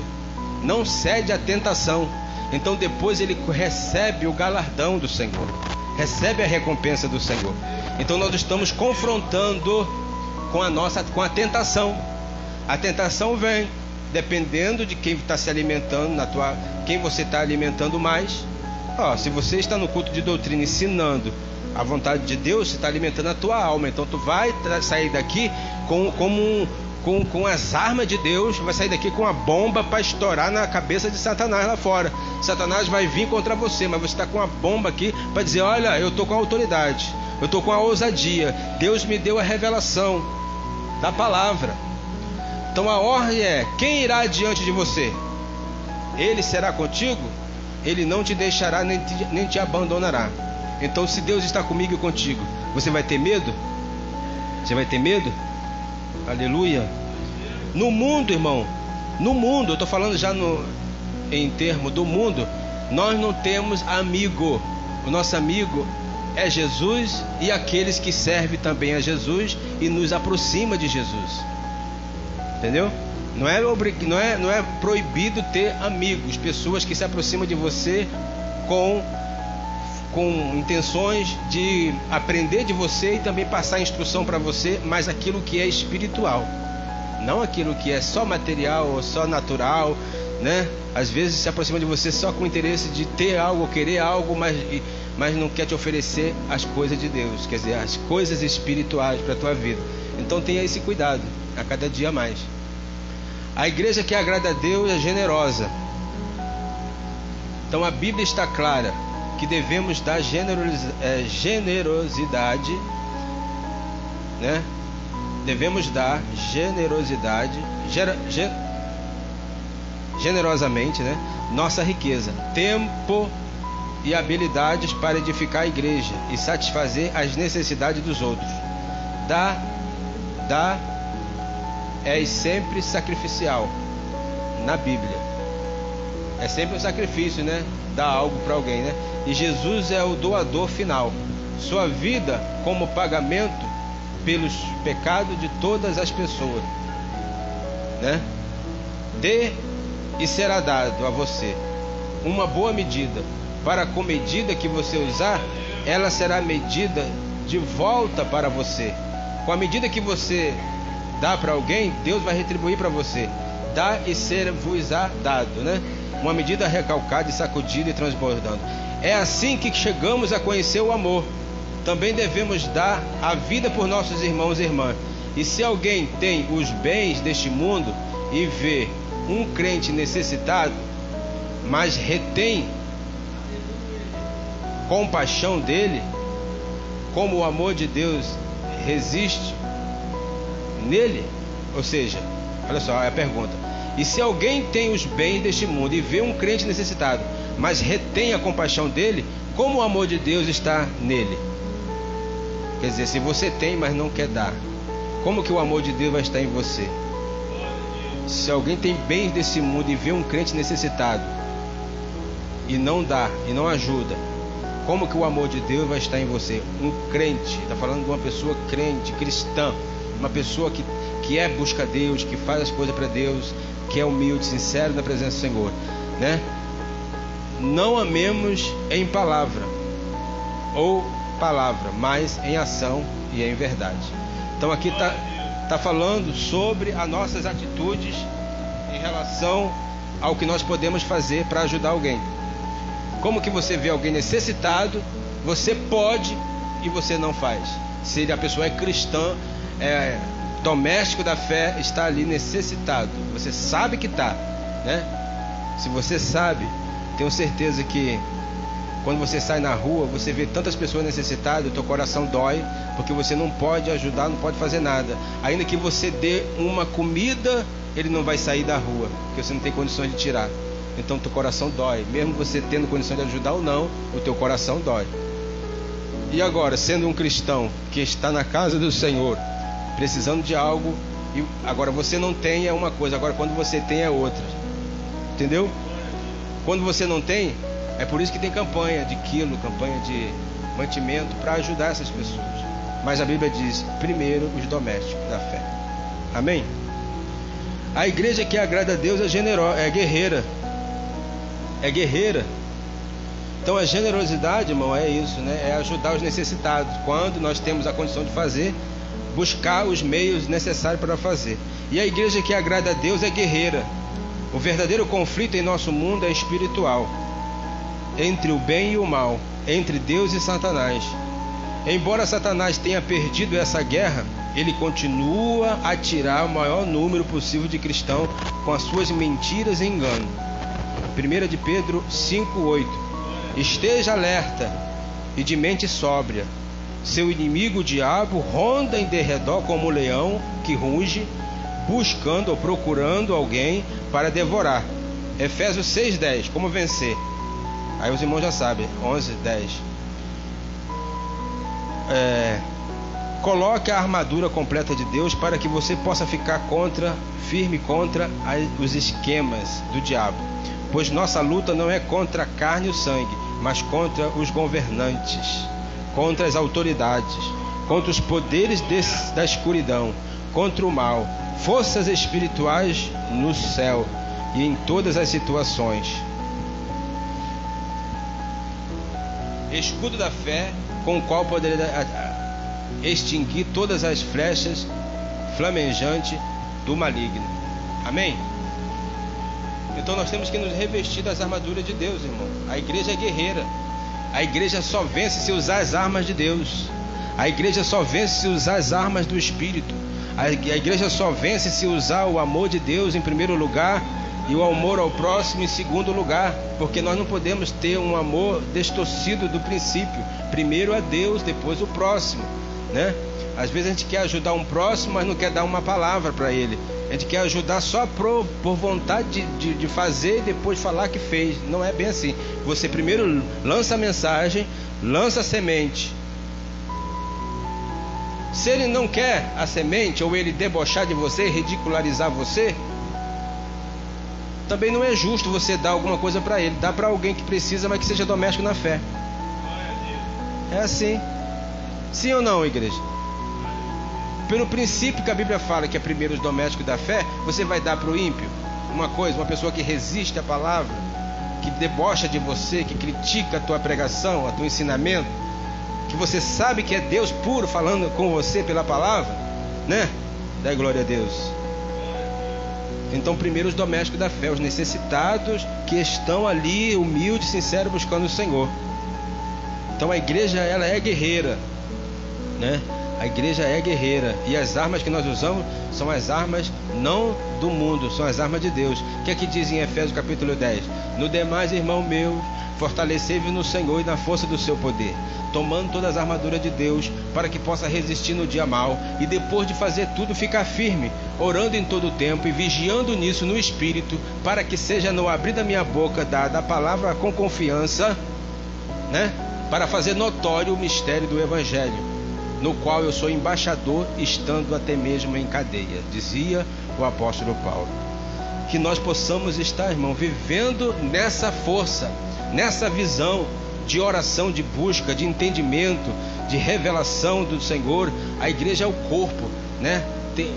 não cede à tentação. Então depois ele recebe o galardão do Senhor, recebe a recompensa do Senhor. Então nós estamos confrontando com a tentação. A tentação vem dependendo de quem está se alimentando, quem você está alimentando mais. Se você está no culto de doutrina ensinando a vontade de Deus, você está alimentando a tua alma. Então tu vai sair daqui com as armas de Deus, vai sair daqui com a bomba para estourar na cabeça de Satanás lá fora. Satanás vai vir contra você, mas você está com a bomba aqui para dizer: olha, eu estou com a autoridade, eu estou com a ousadia, Deus me deu a revelação da palavra. Então a ordem é: quem irá diante de você? Ele será contigo, ele não te deixará nem te abandonará. Então se Deus está comigo e contigo, você vai ter medo? Você vai ter medo? Aleluia. No mundo, irmão, no mundo, eu estou falando já em termo do mundo, nós não temos amigo. O nosso amigo é Jesus e aqueles que servem também a Jesus e nos aproxima de Jesus. Entendeu? Não é proibido ter amigos, pessoas que se aproximam de você com intenções de aprender de você e também passar instrução para você, mas aquilo que é espiritual, não aquilo que é só material ou só natural, né? Às vezes se aproxima de você só com o interesse de ter algo ou querer algo, mas não quer te oferecer as coisas de Deus, quer dizer, as coisas espirituais para a tua vida. Então tenha esse cuidado a cada dia mais. A igreja que agrada a Deus é generosa. Então a Bíblia está clara que devemos dar generosidade, né? Devemos dar generosidade, generosamente, né? Nossa riqueza, tempo e habilidades para edificar a igreja e satisfazer as necessidades dos outros. Dar é sempre sacrificial na Bíblia. É sempre um sacrifício, né? Dar algo para alguém, né? E Jesus é o doador final. Sua vida como pagamento pelos pecados de todas as pessoas. né? Dê e será dado a você uma boa medida, para com medida que você usar, ela será medida de volta para você. Com a medida que você dá para alguém, Deus vai retribuir para você. Dá e ser-vos-á dado, né? Uma medida recalcada e sacudida e transbordando. É assim que chegamos a conhecer o amor. Também devemos dar a vida por nossos irmãos e irmãs. E se alguém tem os bens deste mundo e vê um crente necessitado, mas retém compaixão dele, como o amor de Deus resiste nele, ou seja, olha só a pergunta: e se alguém tem os bens deste mundo e vê um crente necessitado, mas retém a compaixão dele, como o amor de Deus está nele? Quer dizer, se você tem, mas não quer dar, como que o amor de Deus vai estar em você? Se alguém tem bens desse mundo e vê um crente necessitado e não dá, e não ajuda, como que o amor de Deus vai estar em você? Um crente, está falando de uma pessoa crente, cristã, uma pessoa que busca a Deus, que faz as coisas para Deus, que é humilde, sincero na presença do Senhor, né? Não amemos em palavra ou palavra, mas em ação e em verdade. Então aqui está falando sobre as nossas atitudes em relação ao que nós podemos fazer para ajudar alguém. Como que você vê alguém necessitado, você pode e você não faz. Se a pessoa é cristã, é doméstico da fé, está ali necessitado, você sabe que está, né? Se você sabe, tenho certeza que quando você sai na rua, você vê tantas pessoas necessitadas, o teu coração dói, porque você não pode ajudar, não pode fazer nada. Ainda que você dê uma comida, ele não vai sair da rua, porque você não tem condições de tirar. Então teu coração dói, mesmo você tendo condição de ajudar ou não, o teu coração dói. E agora, sendo um cristão que está na casa do Senhor, precisando de algo, e agora você não tem é uma coisa, agora quando você tem é outra, entendeu? Quando você não tem, é por isso que tem campanha de quilo, campanha de mantimento para ajudar essas pessoas. Mas a Bíblia diz, primeiro os domésticos da fé. Amém? A igreja que agrada a Deus é generosa, é guerreira. É guerreira. Então a generosidade, irmão, é isso, né? É ajudar os necessitados. Quando nós temos a condição de fazer, buscar os meios necessários para fazer. E a igreja que agrada a Deus é guerreira. O verdadeiro conflito em nosso mundo é espiritual, entre o bem e o mal, entre Deus e Satanás. Embora Satanás tenha perdido essa guerra, ele continua a tirar o maior número possível de cristãos com as suas mentiras e engano. 1 de Pedro 5:8. Esteja alerta e de mente sóbria. Seu inimigo, o diabo, ronda em derredor como um leão que ruge, buscando ou procurando alguém para devorar. Efésios 6:10. Como vencer? Aí os irmãos já sabem. 11:10. Coloque a armadura completa de Deus para que você possa ficar firme contra os esquemas do diabo. Pois nossa luta não é contra a carne e o sangue, mas contra os governantes, contra as autoridades, contra os poderes da escuridão, contra o mal, forças espirituais no céu e em todas as situações. Escudo da fé, com o qual poderia extinguir todas as flechas flamejantes do maligno. Amém? Então nós temos que nos revestir das armaduras de Deus, irmão. A igreja é guerreira. A igreja só vence se usar as armas de Deus. A igreja só vence se usar as armas do Espírito. A igreja só vence se usar o amor de Deus em primeiro lugar e o amor ao próximo em segundo lugar, porque nós não podemos ter um amor distorcido do princípio. Primeiro a Deus, depois o próximo, né? Às vezes a gente quer ajudar um próximo, mas não quer dar uma palavra para ele. A gente quer ajudar só por vontade de fazer e depois falar que fez. Não é bem assim. Você primeiro lança a mensagem, lança a semente. Se ele não quer a semente, ou ele debochar de você, ridicularizar você, também não é justo você dar alguma coisa para ele. Dá para alguém que precisa, mas que seja doméstico na fé. É assim. Sim ou não, igreja? Pelo princípio que a Bíblia fala que é primeiro os domésticos da fé, você vai dar para o ímpio uma pessoa que resiste à palavra, que debocha de você, que critica a tua pregação, a teu ensinamento, que você sabe que é Deus puro falando com você pela palavra, né? Dá glória a Deus. Então, primeiro os domésticos da fé, os necessitados que estão ali, humildes, sinceros, buscando o Senhor. Então a igreja, ela é guerreira, né? A igreja é guerreira, e as armas que nós usamos são as armas não do mundo, são as armas de Deus. O que é que diz em Efésios capítulo 10? No demais, irmão meu, fortalecei-vos no Senhor e na força do seu poder, tomando todas as armaduras de Deus, para que possa resistir no dia mau, e depois de fazer tudo, ficar firme, orando em todo o tempo e vigiando nisso no Espírito, para que seja no abrir da minha boca dada a palavra com confiança, né? Para fazer notório o mistério do Evangelho, no qual eu sou embaixador, estando até mesmo em cadeia, dizia o apóstolo Paulo. Que nós possamos estar, irmão, vivendo nessa força, nessa visão de oração, de busca, de entendimento, de revelação do Senhor. A igreja é o corpo, né?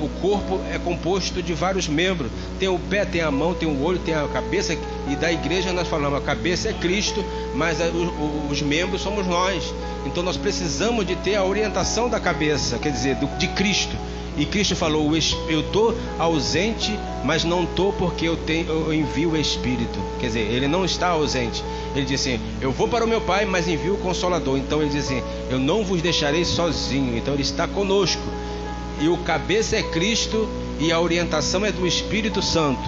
O corpo é composto de vários membros. Tem o pé, tem a mão, tem o olho, tem a cabeça. E da igreja nós falamos, a cabeça é Cristo, mas os membros somos nós. Então nós precisamos de ter a orientação da cabeça, quer dizer, de Cristo. E Cristo falou, eu estou ausente, mas não estou porque eu envio o Espírito. Quer dizer, ele não está ausente. Ele diz assim, eu vou para o meu Pai, mas envio o Consolador. Então ele diz assim, eu não vos deixarei sozinho. Então ele está conosco. E o cabeça é Cristo, e a orientação é do Espírito Santo.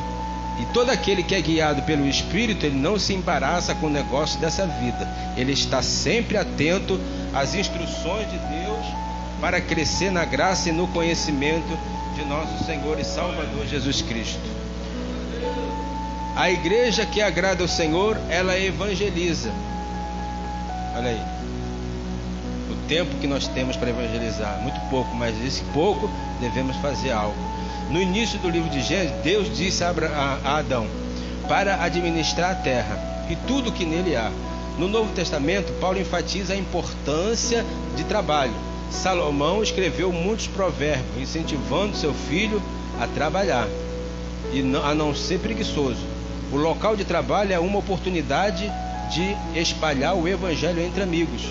E todo aquele que é guiado pelo Espírito, ele não se embaraça com o negócio dessa vida. Ele está sempre atento às instruções de Deus para crescer na graça e no conhecimento de nosso Senhor e Salvador Jesus Cristo. A igreja que agrada ao Senhor, ela evangeliza. Olha aí. O tempo que nós temos para evangelizar, muito pouco, mas esse pouco devemos fazer algo. No início do livro de Gênesis, Deus disse a Adão para administrar a terra e tudo que nele há. No Novo Testamento, Paulo enfatiza a importância de trabalho. Salomão escreveu muitos provérbios, incentivando seu filho a trabalhar e a não ser preguiçoso. O local de trabalho é uma oportunidade de espalhar o evangelho entre amigos,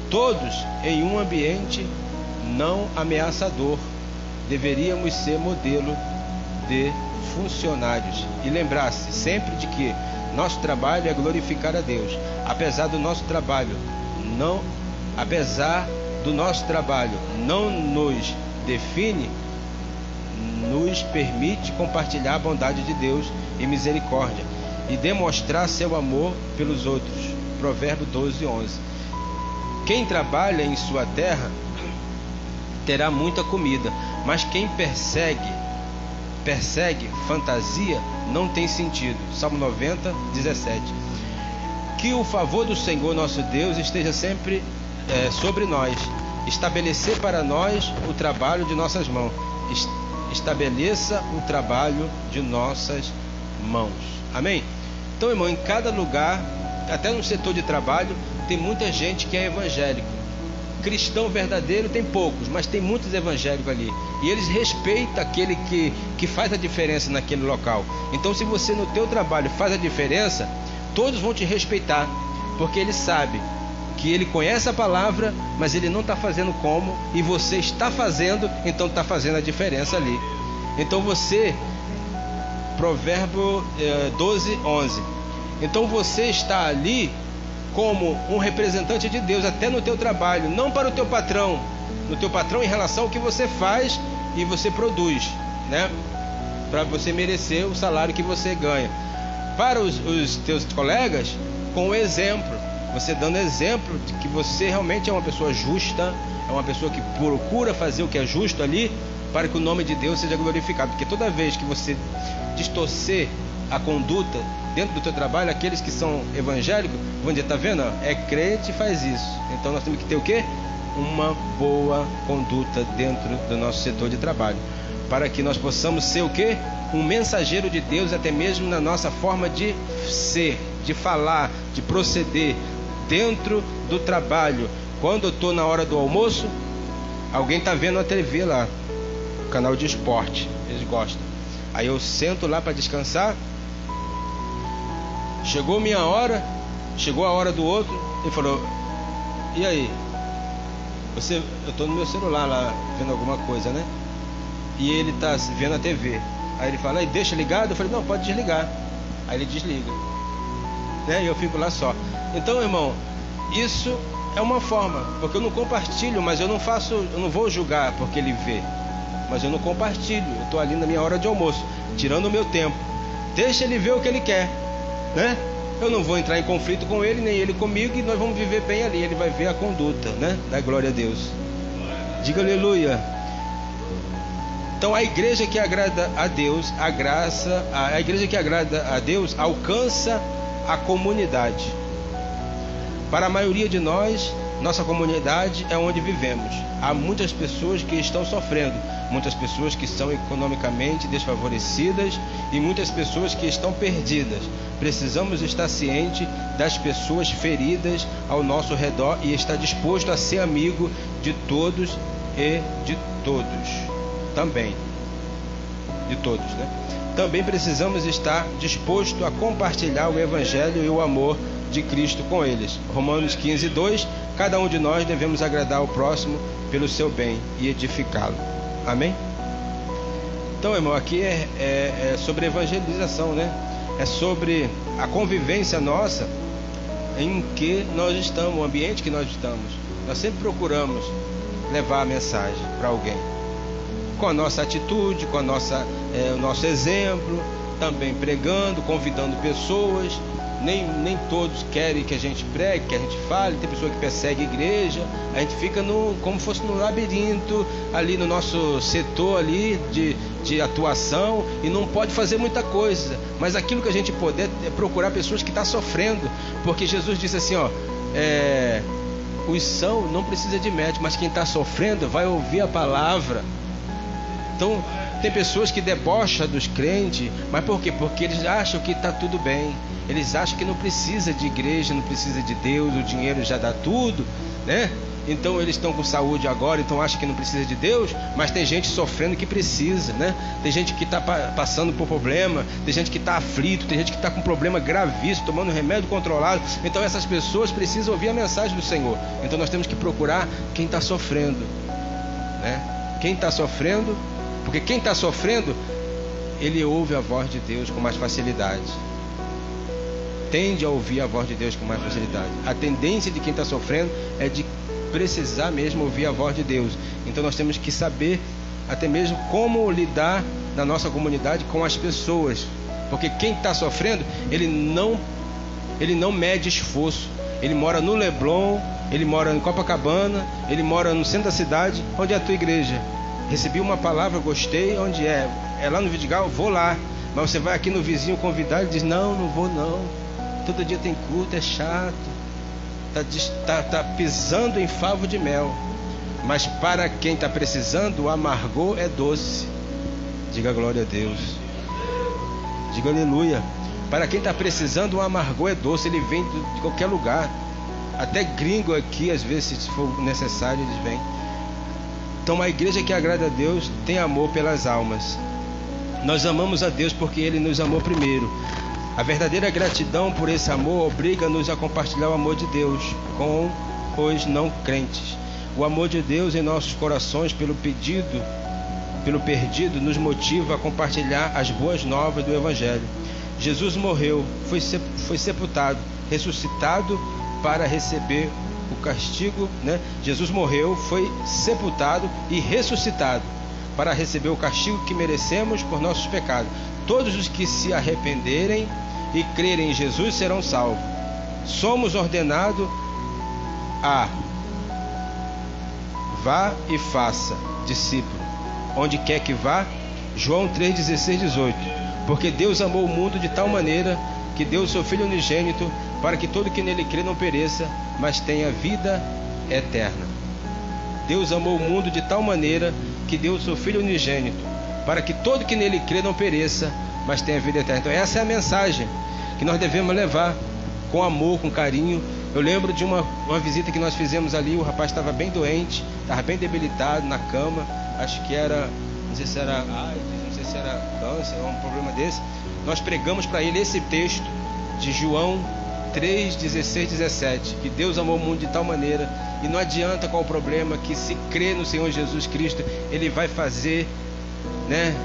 todos em um ambiente não ameaçador. Deveríamos ser modelo de funcionários e lembrar-se sempre de que nosso trabalho é glorificar a Deus. Apesar do nosso trabalho não nos define, nos permite compartilhar a bondade de Deus e misericórdia e demonstrar seu amor pelos outros. Provérbio 12:11. Quem trabalha em sua terra terá muita comida, mas quem persegue fantasia não tem sentido. Salmo 90:17. Que o favor do Senhor nosso Deus esteja sempre sobre nós, estabelecer para nós o trabalho de nossas mãos. Estabeleça o trabalho de nossas mãos. Amém? Então, irmão, em cada lugar, até no setor de trabalho, tem muita gente que é evangélico. Cristão verdadeiro tem poucos, mas tem muitos evangélicos ali. E eles respeitam aquele que faz a diferença naquele local. Então, se você no teu trabalho faz a diferença, todos vão te respeitar, porque ele sabe que ele conhece a palavra, mas ele não está fazendo como, e você está fazendo, então está fazendo a diferença ali. Então você, Provérbio 12:11. Então você está ali como um representante de Deus, até no teu trabalho, não para o teu patrão, no teu patrão em relação ao que você faz e você produz, né? Para você merecer o salário que você ganha. Para os teus colegas, com o exemplo, você dando exemplo de que você realmente é uma pessoa justa, é uma pessoa que procura fazer o que é justo ali, para que o nome de Deus seja glorificado. Porque toda vez que você distorcer a conduta dentro do teu trabalho, aqueles que são evangélicos vão dizer, tá vendo? É crente e faz isso. Então nós temos que ter o quê? Uma boa conduta dentro do nosso setor de trabalho, para que nós possamos ser o quê? Um mensageiro de Deus, até mesmo na nossa forma de ser, de falar, de proceder dentro do trabalho. Quando eu estou na hora do almoço, alguém tá vendo a TV lá, canal de esporte, eles gostam. Aí eu sento lá para descansar. Chegou minha hora, chegou a hora do outro. Ele falou: e aí? Eu tô no meu celular lá vendo alguma coisa, né? E ele tá vendo a TV. Aí ele fala: aí deixa ligado? Eu falei: não, pode desligar. Aí ele desliga, né? E eu fico lá só. Então, irmão, isso é uma forma, porque eu não compartilho, mas eu não vou julgar porque ele vê, mas eu não compartilho. Eu estou ali na minha hora de almoço, tirando o meu tempo. Deixa ele ver o que ele quer, né? Eu não vou entrar em conflito com ele, nem ele comigo, e nós vamos viver bem ali. Ele vai ver a conduta, né? Da glória a Deus. Diga aleluia. Então a igreja que agrada a Deus, a igreja que agrada a Deus alcança a comunidade. Para a maioria de nós, nossa comunidade é onde vivemos. Há muitas pessoas que estão sofrendo, muitas pessoas que são economicamente desfavorecidas e muitas pessoas que estão perdidas. Precisamos estar cientes das pessoas feridas ao nosso redor e estar disposto a ser amigo de todos e de todos. Também de todos, né? Também precisamos estar disposto a compartilhar o evangelho e o amor de Cristo com eles. Romanos 15:2. Cada um de nós devemos agradar ao próximo pelo seu bem e edificá-lo. Amém? Então, irmão, aqui é sobre evangelização, né? É sobre a convivência nossa em que nós estamos, o ambiente que nós estamos. Nós sempre procuramos levar a mensagem para alguém, com a nossa atitude, com o nosso exemplo, também pregando, convidando pessoas. Nem todos querem que a gente pregue, que a gente fale. Tem pessoa que persegue a igreja. A gente fica como se fosse num labirinto ali no nosso setor ali de atuação e não pode fazer muita coisa. Mas aquilo que a gente puder é procurar pessoas que estão sofrendo, porque Jesus disse assim, os são não precisa de médico, mas quem está sofrendo vai ouvir a palavra. Então tem pessoas que debocham dos crentes, mas por quê? Porque eles acham que está tudo bem. Eles acham que não precisa de igreja, não precisa de Deus, o dinheiro já dá tudo, né? Então eles estão com saúde agora, então acham que não precisa de Deus, mas tem gente sofrendo que precisa, né? Tem gente que está passando por problema, tem gente que está aflito, tem gente que está com problema gravíssimo, tomando remédio controlado. Então essas pessoas precisam ouvir a mensagem do Senhor. Então nós temos que procurar quem está sofrendo, né? Quem está sofrendo, porque quem está sofrendo, ele ouve a voz de Deus com mais facilidade. Tende a ouvir a voz de Deus com mais facilidade. A tendência de quem está sofrendo é de precisar mesmo ouvir a voz de Deus. Então nós temos que saber até mesmo como lidar na nossa comunidade com as pessoas, porque quem está sofrendo, ele não mede esforço. Ele mora no Leblon, ele mora em Copacabana, ele mora no centro da cidade. Onde é a tua igreja? Recebi uma palavra, gostei. Onde é? É lá no Vidigal? Vou lá. Mas você vai aqui no vizinho convidar e diz: não vou não. Todo dia tem culto, é chato. Tá pisando em favo de mel. Mas para quem está precisando, o amargor é doce. Diga glória a Deus. Diga aleluia. Para quem está precisando, o amargor é doce. Ele vem de qualquer lugar. Até gringo aqui, às vezes, se for necessário, eles vêm. Então a igreja que agrada a Deus tem amor pelas almas. Nós amamos a Deus porque Ele nos amou primeiro. A verdadeira gratidão por esse amor obriga-nos a compartilhar o amor de Deus com os não crentes. O amor de Deus em nossos corações pelo perdido nos motiva a compartilhar as boas novas do Evangelho. Jesus morreu, foi sepultado, ressuscitado para receber o castigo, né? Jesus morreu, foi sepultado e ressuscitado para receber o castigo que merecemos por nossos pecados. Todos os que se arrependerem e crerem em Jesus serão salvos. Somos ordenados a vá e faça discípulo onde quer que vá. João 3:16-18. Porque Deus amou o mundo de tal maneira que deu o seu Filho unigênito para que todo que nele crê não pereça, mas tenha vida eterna. Deus amou o mundo de tal maneira que deu o seu Filho unigênito para que todo que nele crê não pereça, mas tenha vida eterna. Então essa é a mensagem que nós devemos levar com amor, com carinho Eu lembro de uma visita que nós fizemos ali. O rapaz estava bem doente, estava bem debilitado na cama. Acho que era, não sei se era AIDS, não sei se era câncer, um problema desse. Nós pregamos para ele esse texto de João 3, 16, 17, que Deus amou o mundo de tal maneira, e não adianta qual o problema, que se crê no Senhor Jesus Cristo, Ele vai fazer, né?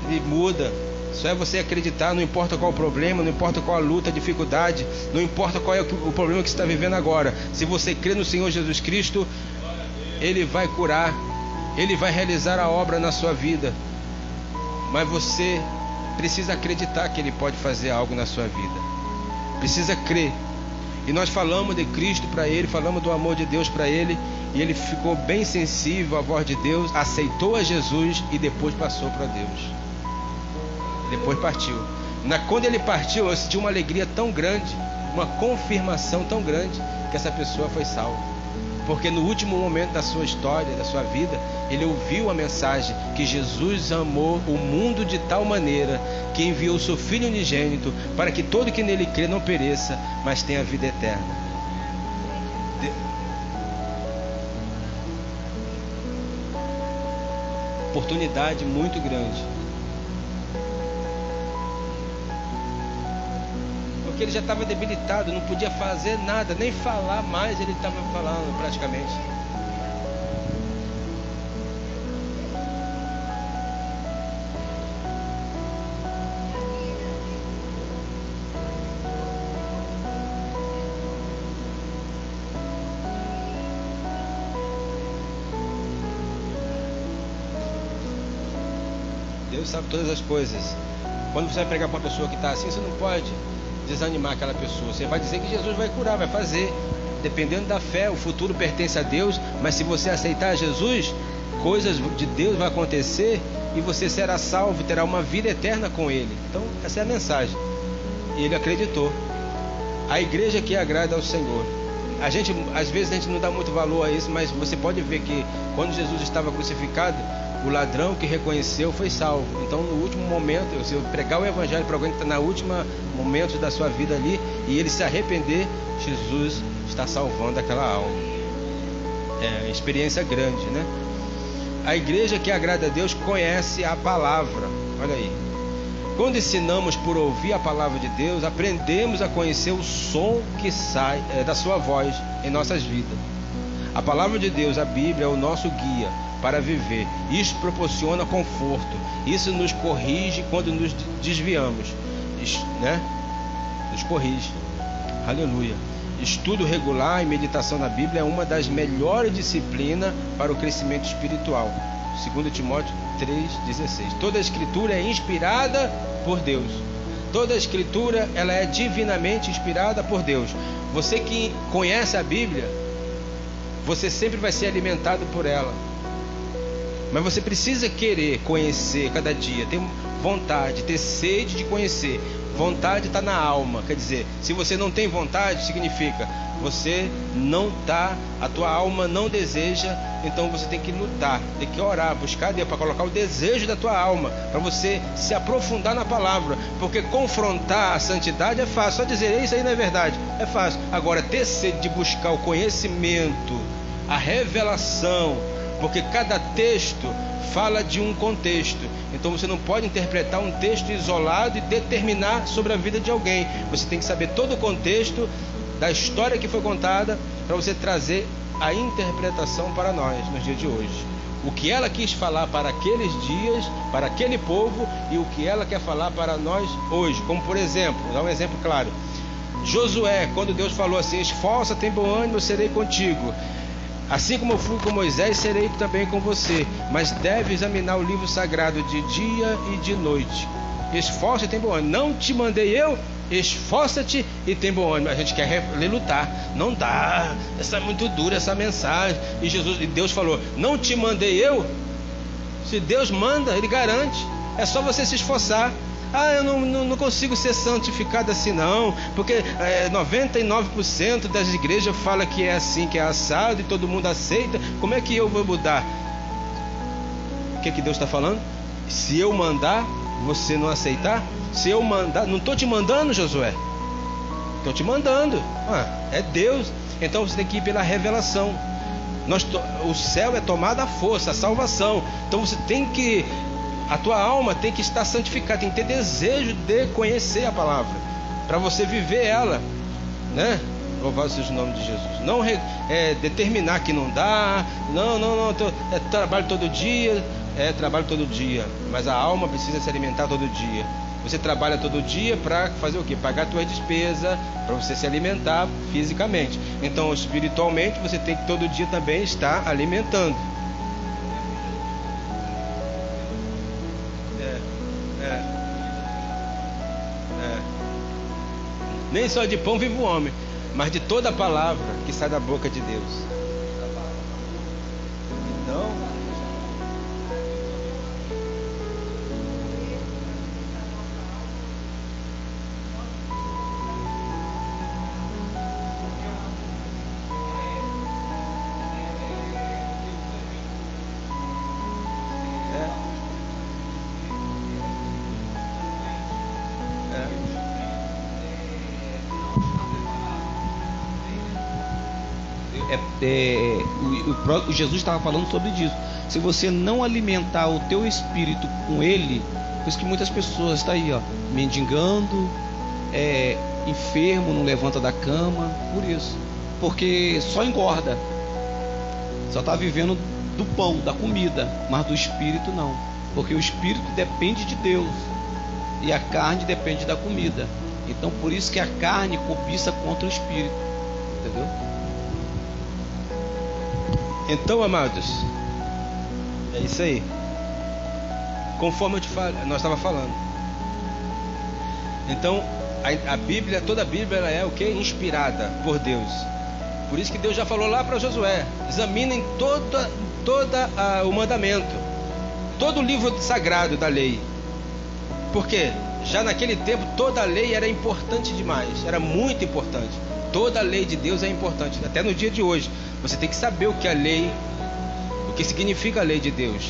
Ele muda. Só é você acreditar, não importa qual o problema, não importa qual a luta, a dificuldade, não importa qual é o problema que você está vivendo agora. Se você crê no Senhor Jesus Cristo, Ele vai curar, Ele vai realizar a obra na sua vida. Mas você precisa acreditar que Ele pode fazer algo na sua vida. Precisa crer. E nós falamos de Cristo para ele, falamos do amor de Deus para ele, e ele ficou bem sensível à voz de Deus, aceitou a Jesus e depois passou para Deus. Depois partiu. Quando ele partiu, eu senti uma alegria tão grande, uma confirmação tão grande, que essa pessoa foi salva. Porque no último momento da sua história, da sua vida, ele ouviu a mensagem que Jesus amou o mundo de tal maneira que enviou o seu Filho unigênito para que todo que nele crê não pereça, mas tenha vida eterna. Oportunidade muito grande. Porque ele já estava debilitado, não podia fazer nada, nem falar mais ele estava falando praticamente. Deus sabe todas as coisas. Quando você vai pregar para uma pessoa que está assim, você não pode desanimar aquela pessoa. Você vai dizer que Jesus vai curar, vai fazer, dependendo da fé. O futuro pertence a Deus, mas se você aceitar Jesus, coisas de Deus vão acontecer e você será salvo, terá uma vida eterna com Ele. Então essa é a mensagem. E ele acreditou. A igreja que agrada ao Senhor. Às vezes a gente não dá muito valor a isso, mas você pode ver que quando Jesus estava crucificado, o ladrão que reconheceu foi salvo. Então no último momento, se eu pregar o evangelho para alguém que está no último momento da sua vida ali, e ele se arrepender, Jesus está salvando aquela alma. É experiência grande, né? A igreja que agrada a Deus conhece a palavra. Olha aí. Quando ensinamos por ouvir a palavra de Deus, aprendemos a conhecer o som que sai da sua voz em nossas vidas. A palavra de Deus, a Bíblia, é o nosso guia para viver. Isso proporciona conforto. Isso nos corrige quando nos desviamos, né? Nos corrige. Aleluia. Estudo regular e meditação na Bíblia é uma das melhores disciplinas para o crescimento espiritual. 2 Timóteo 3,16. Toda a escritura é inspirada por Deus. Toda a escritura, ela é divinamente inspirada por Deus. Você que conhece a Bíblia, você sempre vai ser alimentado por ela. Mas você precisa querer conhecer cada dia, ter vontade, ter sede de conhecer. Vontade está na alma, quer dizer, se você não tem vontade, significa você não está, a tua alma não deseja, então você tem que lutar, tem que orar, buscar Deus para colocar o desejo da tua alma, para você se aprofundar na palavra, porque confrontar a santidade é fácil, só dizer isso aí não é verdade, é fácil. Agora ter sede de buscar o conhecimento, a revelação, porque cada texto fala de um contexto. Então você não pode interpretar um texto isolado e determinar sobre a vida de alguém. Você tem que saber todo o contexto da história que foi contada para você trazer a interpretação para nós nos dias de hoje. O que ela quis falar para aqueles dias, para aquele povo, e o que ela quer falar para nós hoje. Como por exemplo, vou dar um exemplo claro. Josué, quando Deus falou assim: esforça, tem bom ânimo, eu serei contigo. Assim como eu fui com Moisés, serei também com você. Mas deve examinar o livro sagrado de dia e de noite. Esforça e tem bom ânimo. Não te mandei eu? Esforça-te e tem bom ânimo. A gente quer lutar. Não dá. Essa é muito dura essa mensagem. E Deus falou: não te mandei eu? Se Deus manda, Ele garante. É só você se esforçar. Ah, eu não consigo ser santificado assim não, porque 99% das igrejas fala que é assim, que é assado, e todo mundo aceita. Como é que eu vou mudar? O que Deus está falando? Se eu mandar, você não aceitar? Se eu mandar, não estou te mandando, Josué, estou te mandando. É Deus. Então você tem que ir pela revelação. O céu é tomada à força, a salvação. Então você tem que, a tua alma tem que estar santificada, tem que ter desejo de conhecer a palavra, para você viver ela, né? Louvado seja o nome de Jesus. Não determinar que não dá. Não, trabalho todo dia. Trabalho todo dia, mas a alma precisa se alimentar todo dia. Você trabalha todo dia para fazer o quê? Pagar suas despesas, para você se alimentar fisicamente. Então, espiritualmente, você tem que todo dia também estar alimentando. Nem só de pão vive o homem, mas de toda a palavra que sai da boca de Deus. Então, o Jesus estava falando sobre isso. Se você não alimentar o teu espírito com ele, por isso que muitas pessoas estão aí, mendigando, enfermo, não levanta da cama, por isso, porque só engorda, só está vivendo do pão, da comida, mas do espírito não, porque o espírito depende de Deus e a carne depende da comida. Então por isso que a carne cobiça contra o espírito, entendeu? Então, amados, é isso aí. Conforme nós estávamos falando. Então, a Bíblia, toda a Bíblia, ela é o que? Inspirada por Deus. Por isso que Deus já falou lá para Josué: examinem todo o mandamento, todo o livro sagrado da lei. Porque já naquele tempo toda a lei era importante demais, era muito importante. Toda a lei de Deus é importante, até no dia de hoje. Você tem que saber o que é a lei, o que significa a lei de Deus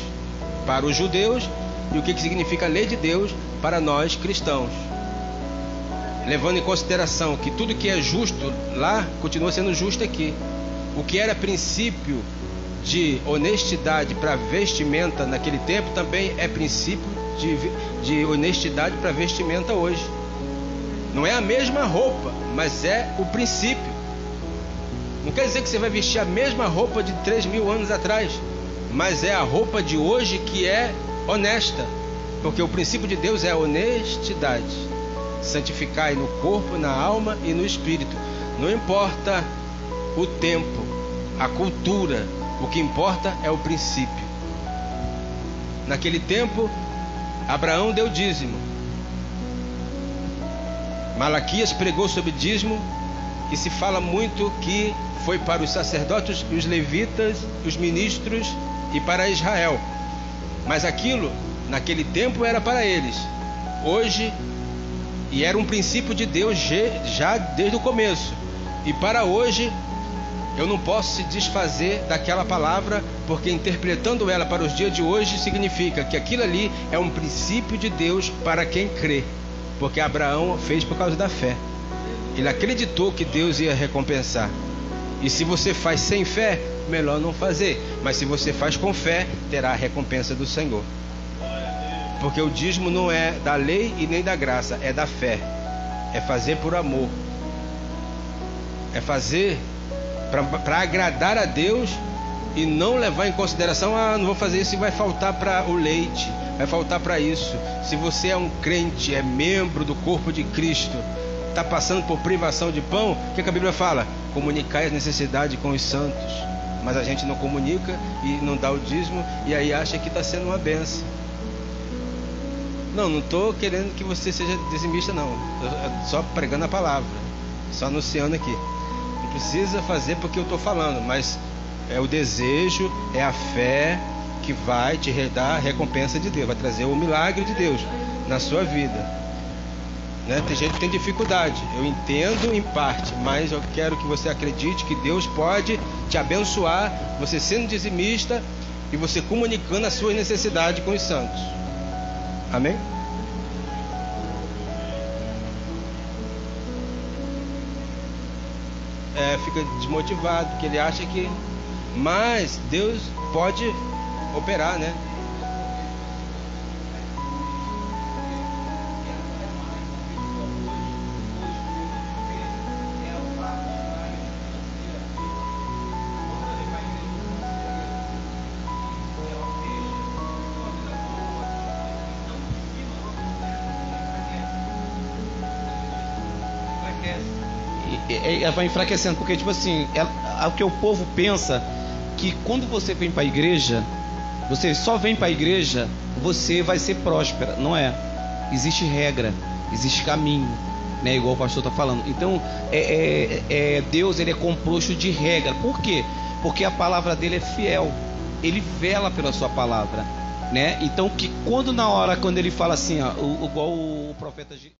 para os judeus e o que significa a lei de Deus para nós cristãos. Levando em consideração que tudo que é justo lá continua sendo justo aqui. O que era princípio de honestidade para vestimenta naquele tempo também é princípio de honestidade para vestimenta hoje. Não é a mesma roupa, mas é o princípio. Não quer dizer que você vai vestir a mesma roupa de 3.000 anos atrás, mas é a roupa de hoje que é honesta, porque o princípio de Deus é a honestidade. Santificai no corpo, na alma e no espírito. Não importa o tempo, a cultura, o que importa é o princípio. Naquele tempo, Abraão deu dízimo. Malaquias pregou sobre dízimo, e se fala muito que foi para os sacerdotes, os levitas, os ministros e para Israel. Mas aquilo, naquele tempo, era para eles. Hoje, e era um princípio de Deus já desde o começo. E para hoje, eu não posso se desfazer daquela palavra, porque interpretando ela para os dias de hoje, significa que aquilo ali é um princípio de Deus para quem crê. Porque Abraão fez por causa da fé. Ele acreditou que Deus ia recompensar. E se você faz sem fé, melhor não fazer. Mas se você faz com fé, terá a recompensa do Senhor. Porque o dízimo não é da lei e nem da graça, é da fé. É fazer por amor. É fazer para agradar a Deus e não levar em consideração: não vou fazer isso e vai faltar para o leite, vai faltar para isso. Se você é um crente, é membro do corpo de Cristo, está passando por privação de pão, o que a Bíblia fala? Comunicar as necessidades com os santos. Mas a gente não comunica e não dá o dízimo, e aí acha que está sendo uma benção. Não estou querendo que você seja dizimista, não. Só pregando a palavra, só anunciando aqui. Não precisa fazer porque eu estou falando, mas é o desejo, é a fé que vai te dar a recompensa de Deus, vai trazer o milagre de Deus na sua vida. Né? Tem gente que tem dificuldade, eu entendo em parte, mas eu quero que você acredite que Deus pode te abençoar, você sendo dizimista e você comunicando as suas necessidades com os santos. Amém? fica desmotivado, porque ele acha que... Mas Deus pode operar, né? Ela vai enfraquecendo, porque tipo assim, o que o povo pensa que quando você vem para a igreja, você só vem para a igreja, você vai ser próspera. Não é. Existe regra, existe caminho, né? Igual o pastor está falando. Então, Deus, ele é composto de regra. Por quê? Porque a palavra dele é fiel. Ele vela pela sua palavra, né? Então, que quando ele fala assim, ó, igual o profeta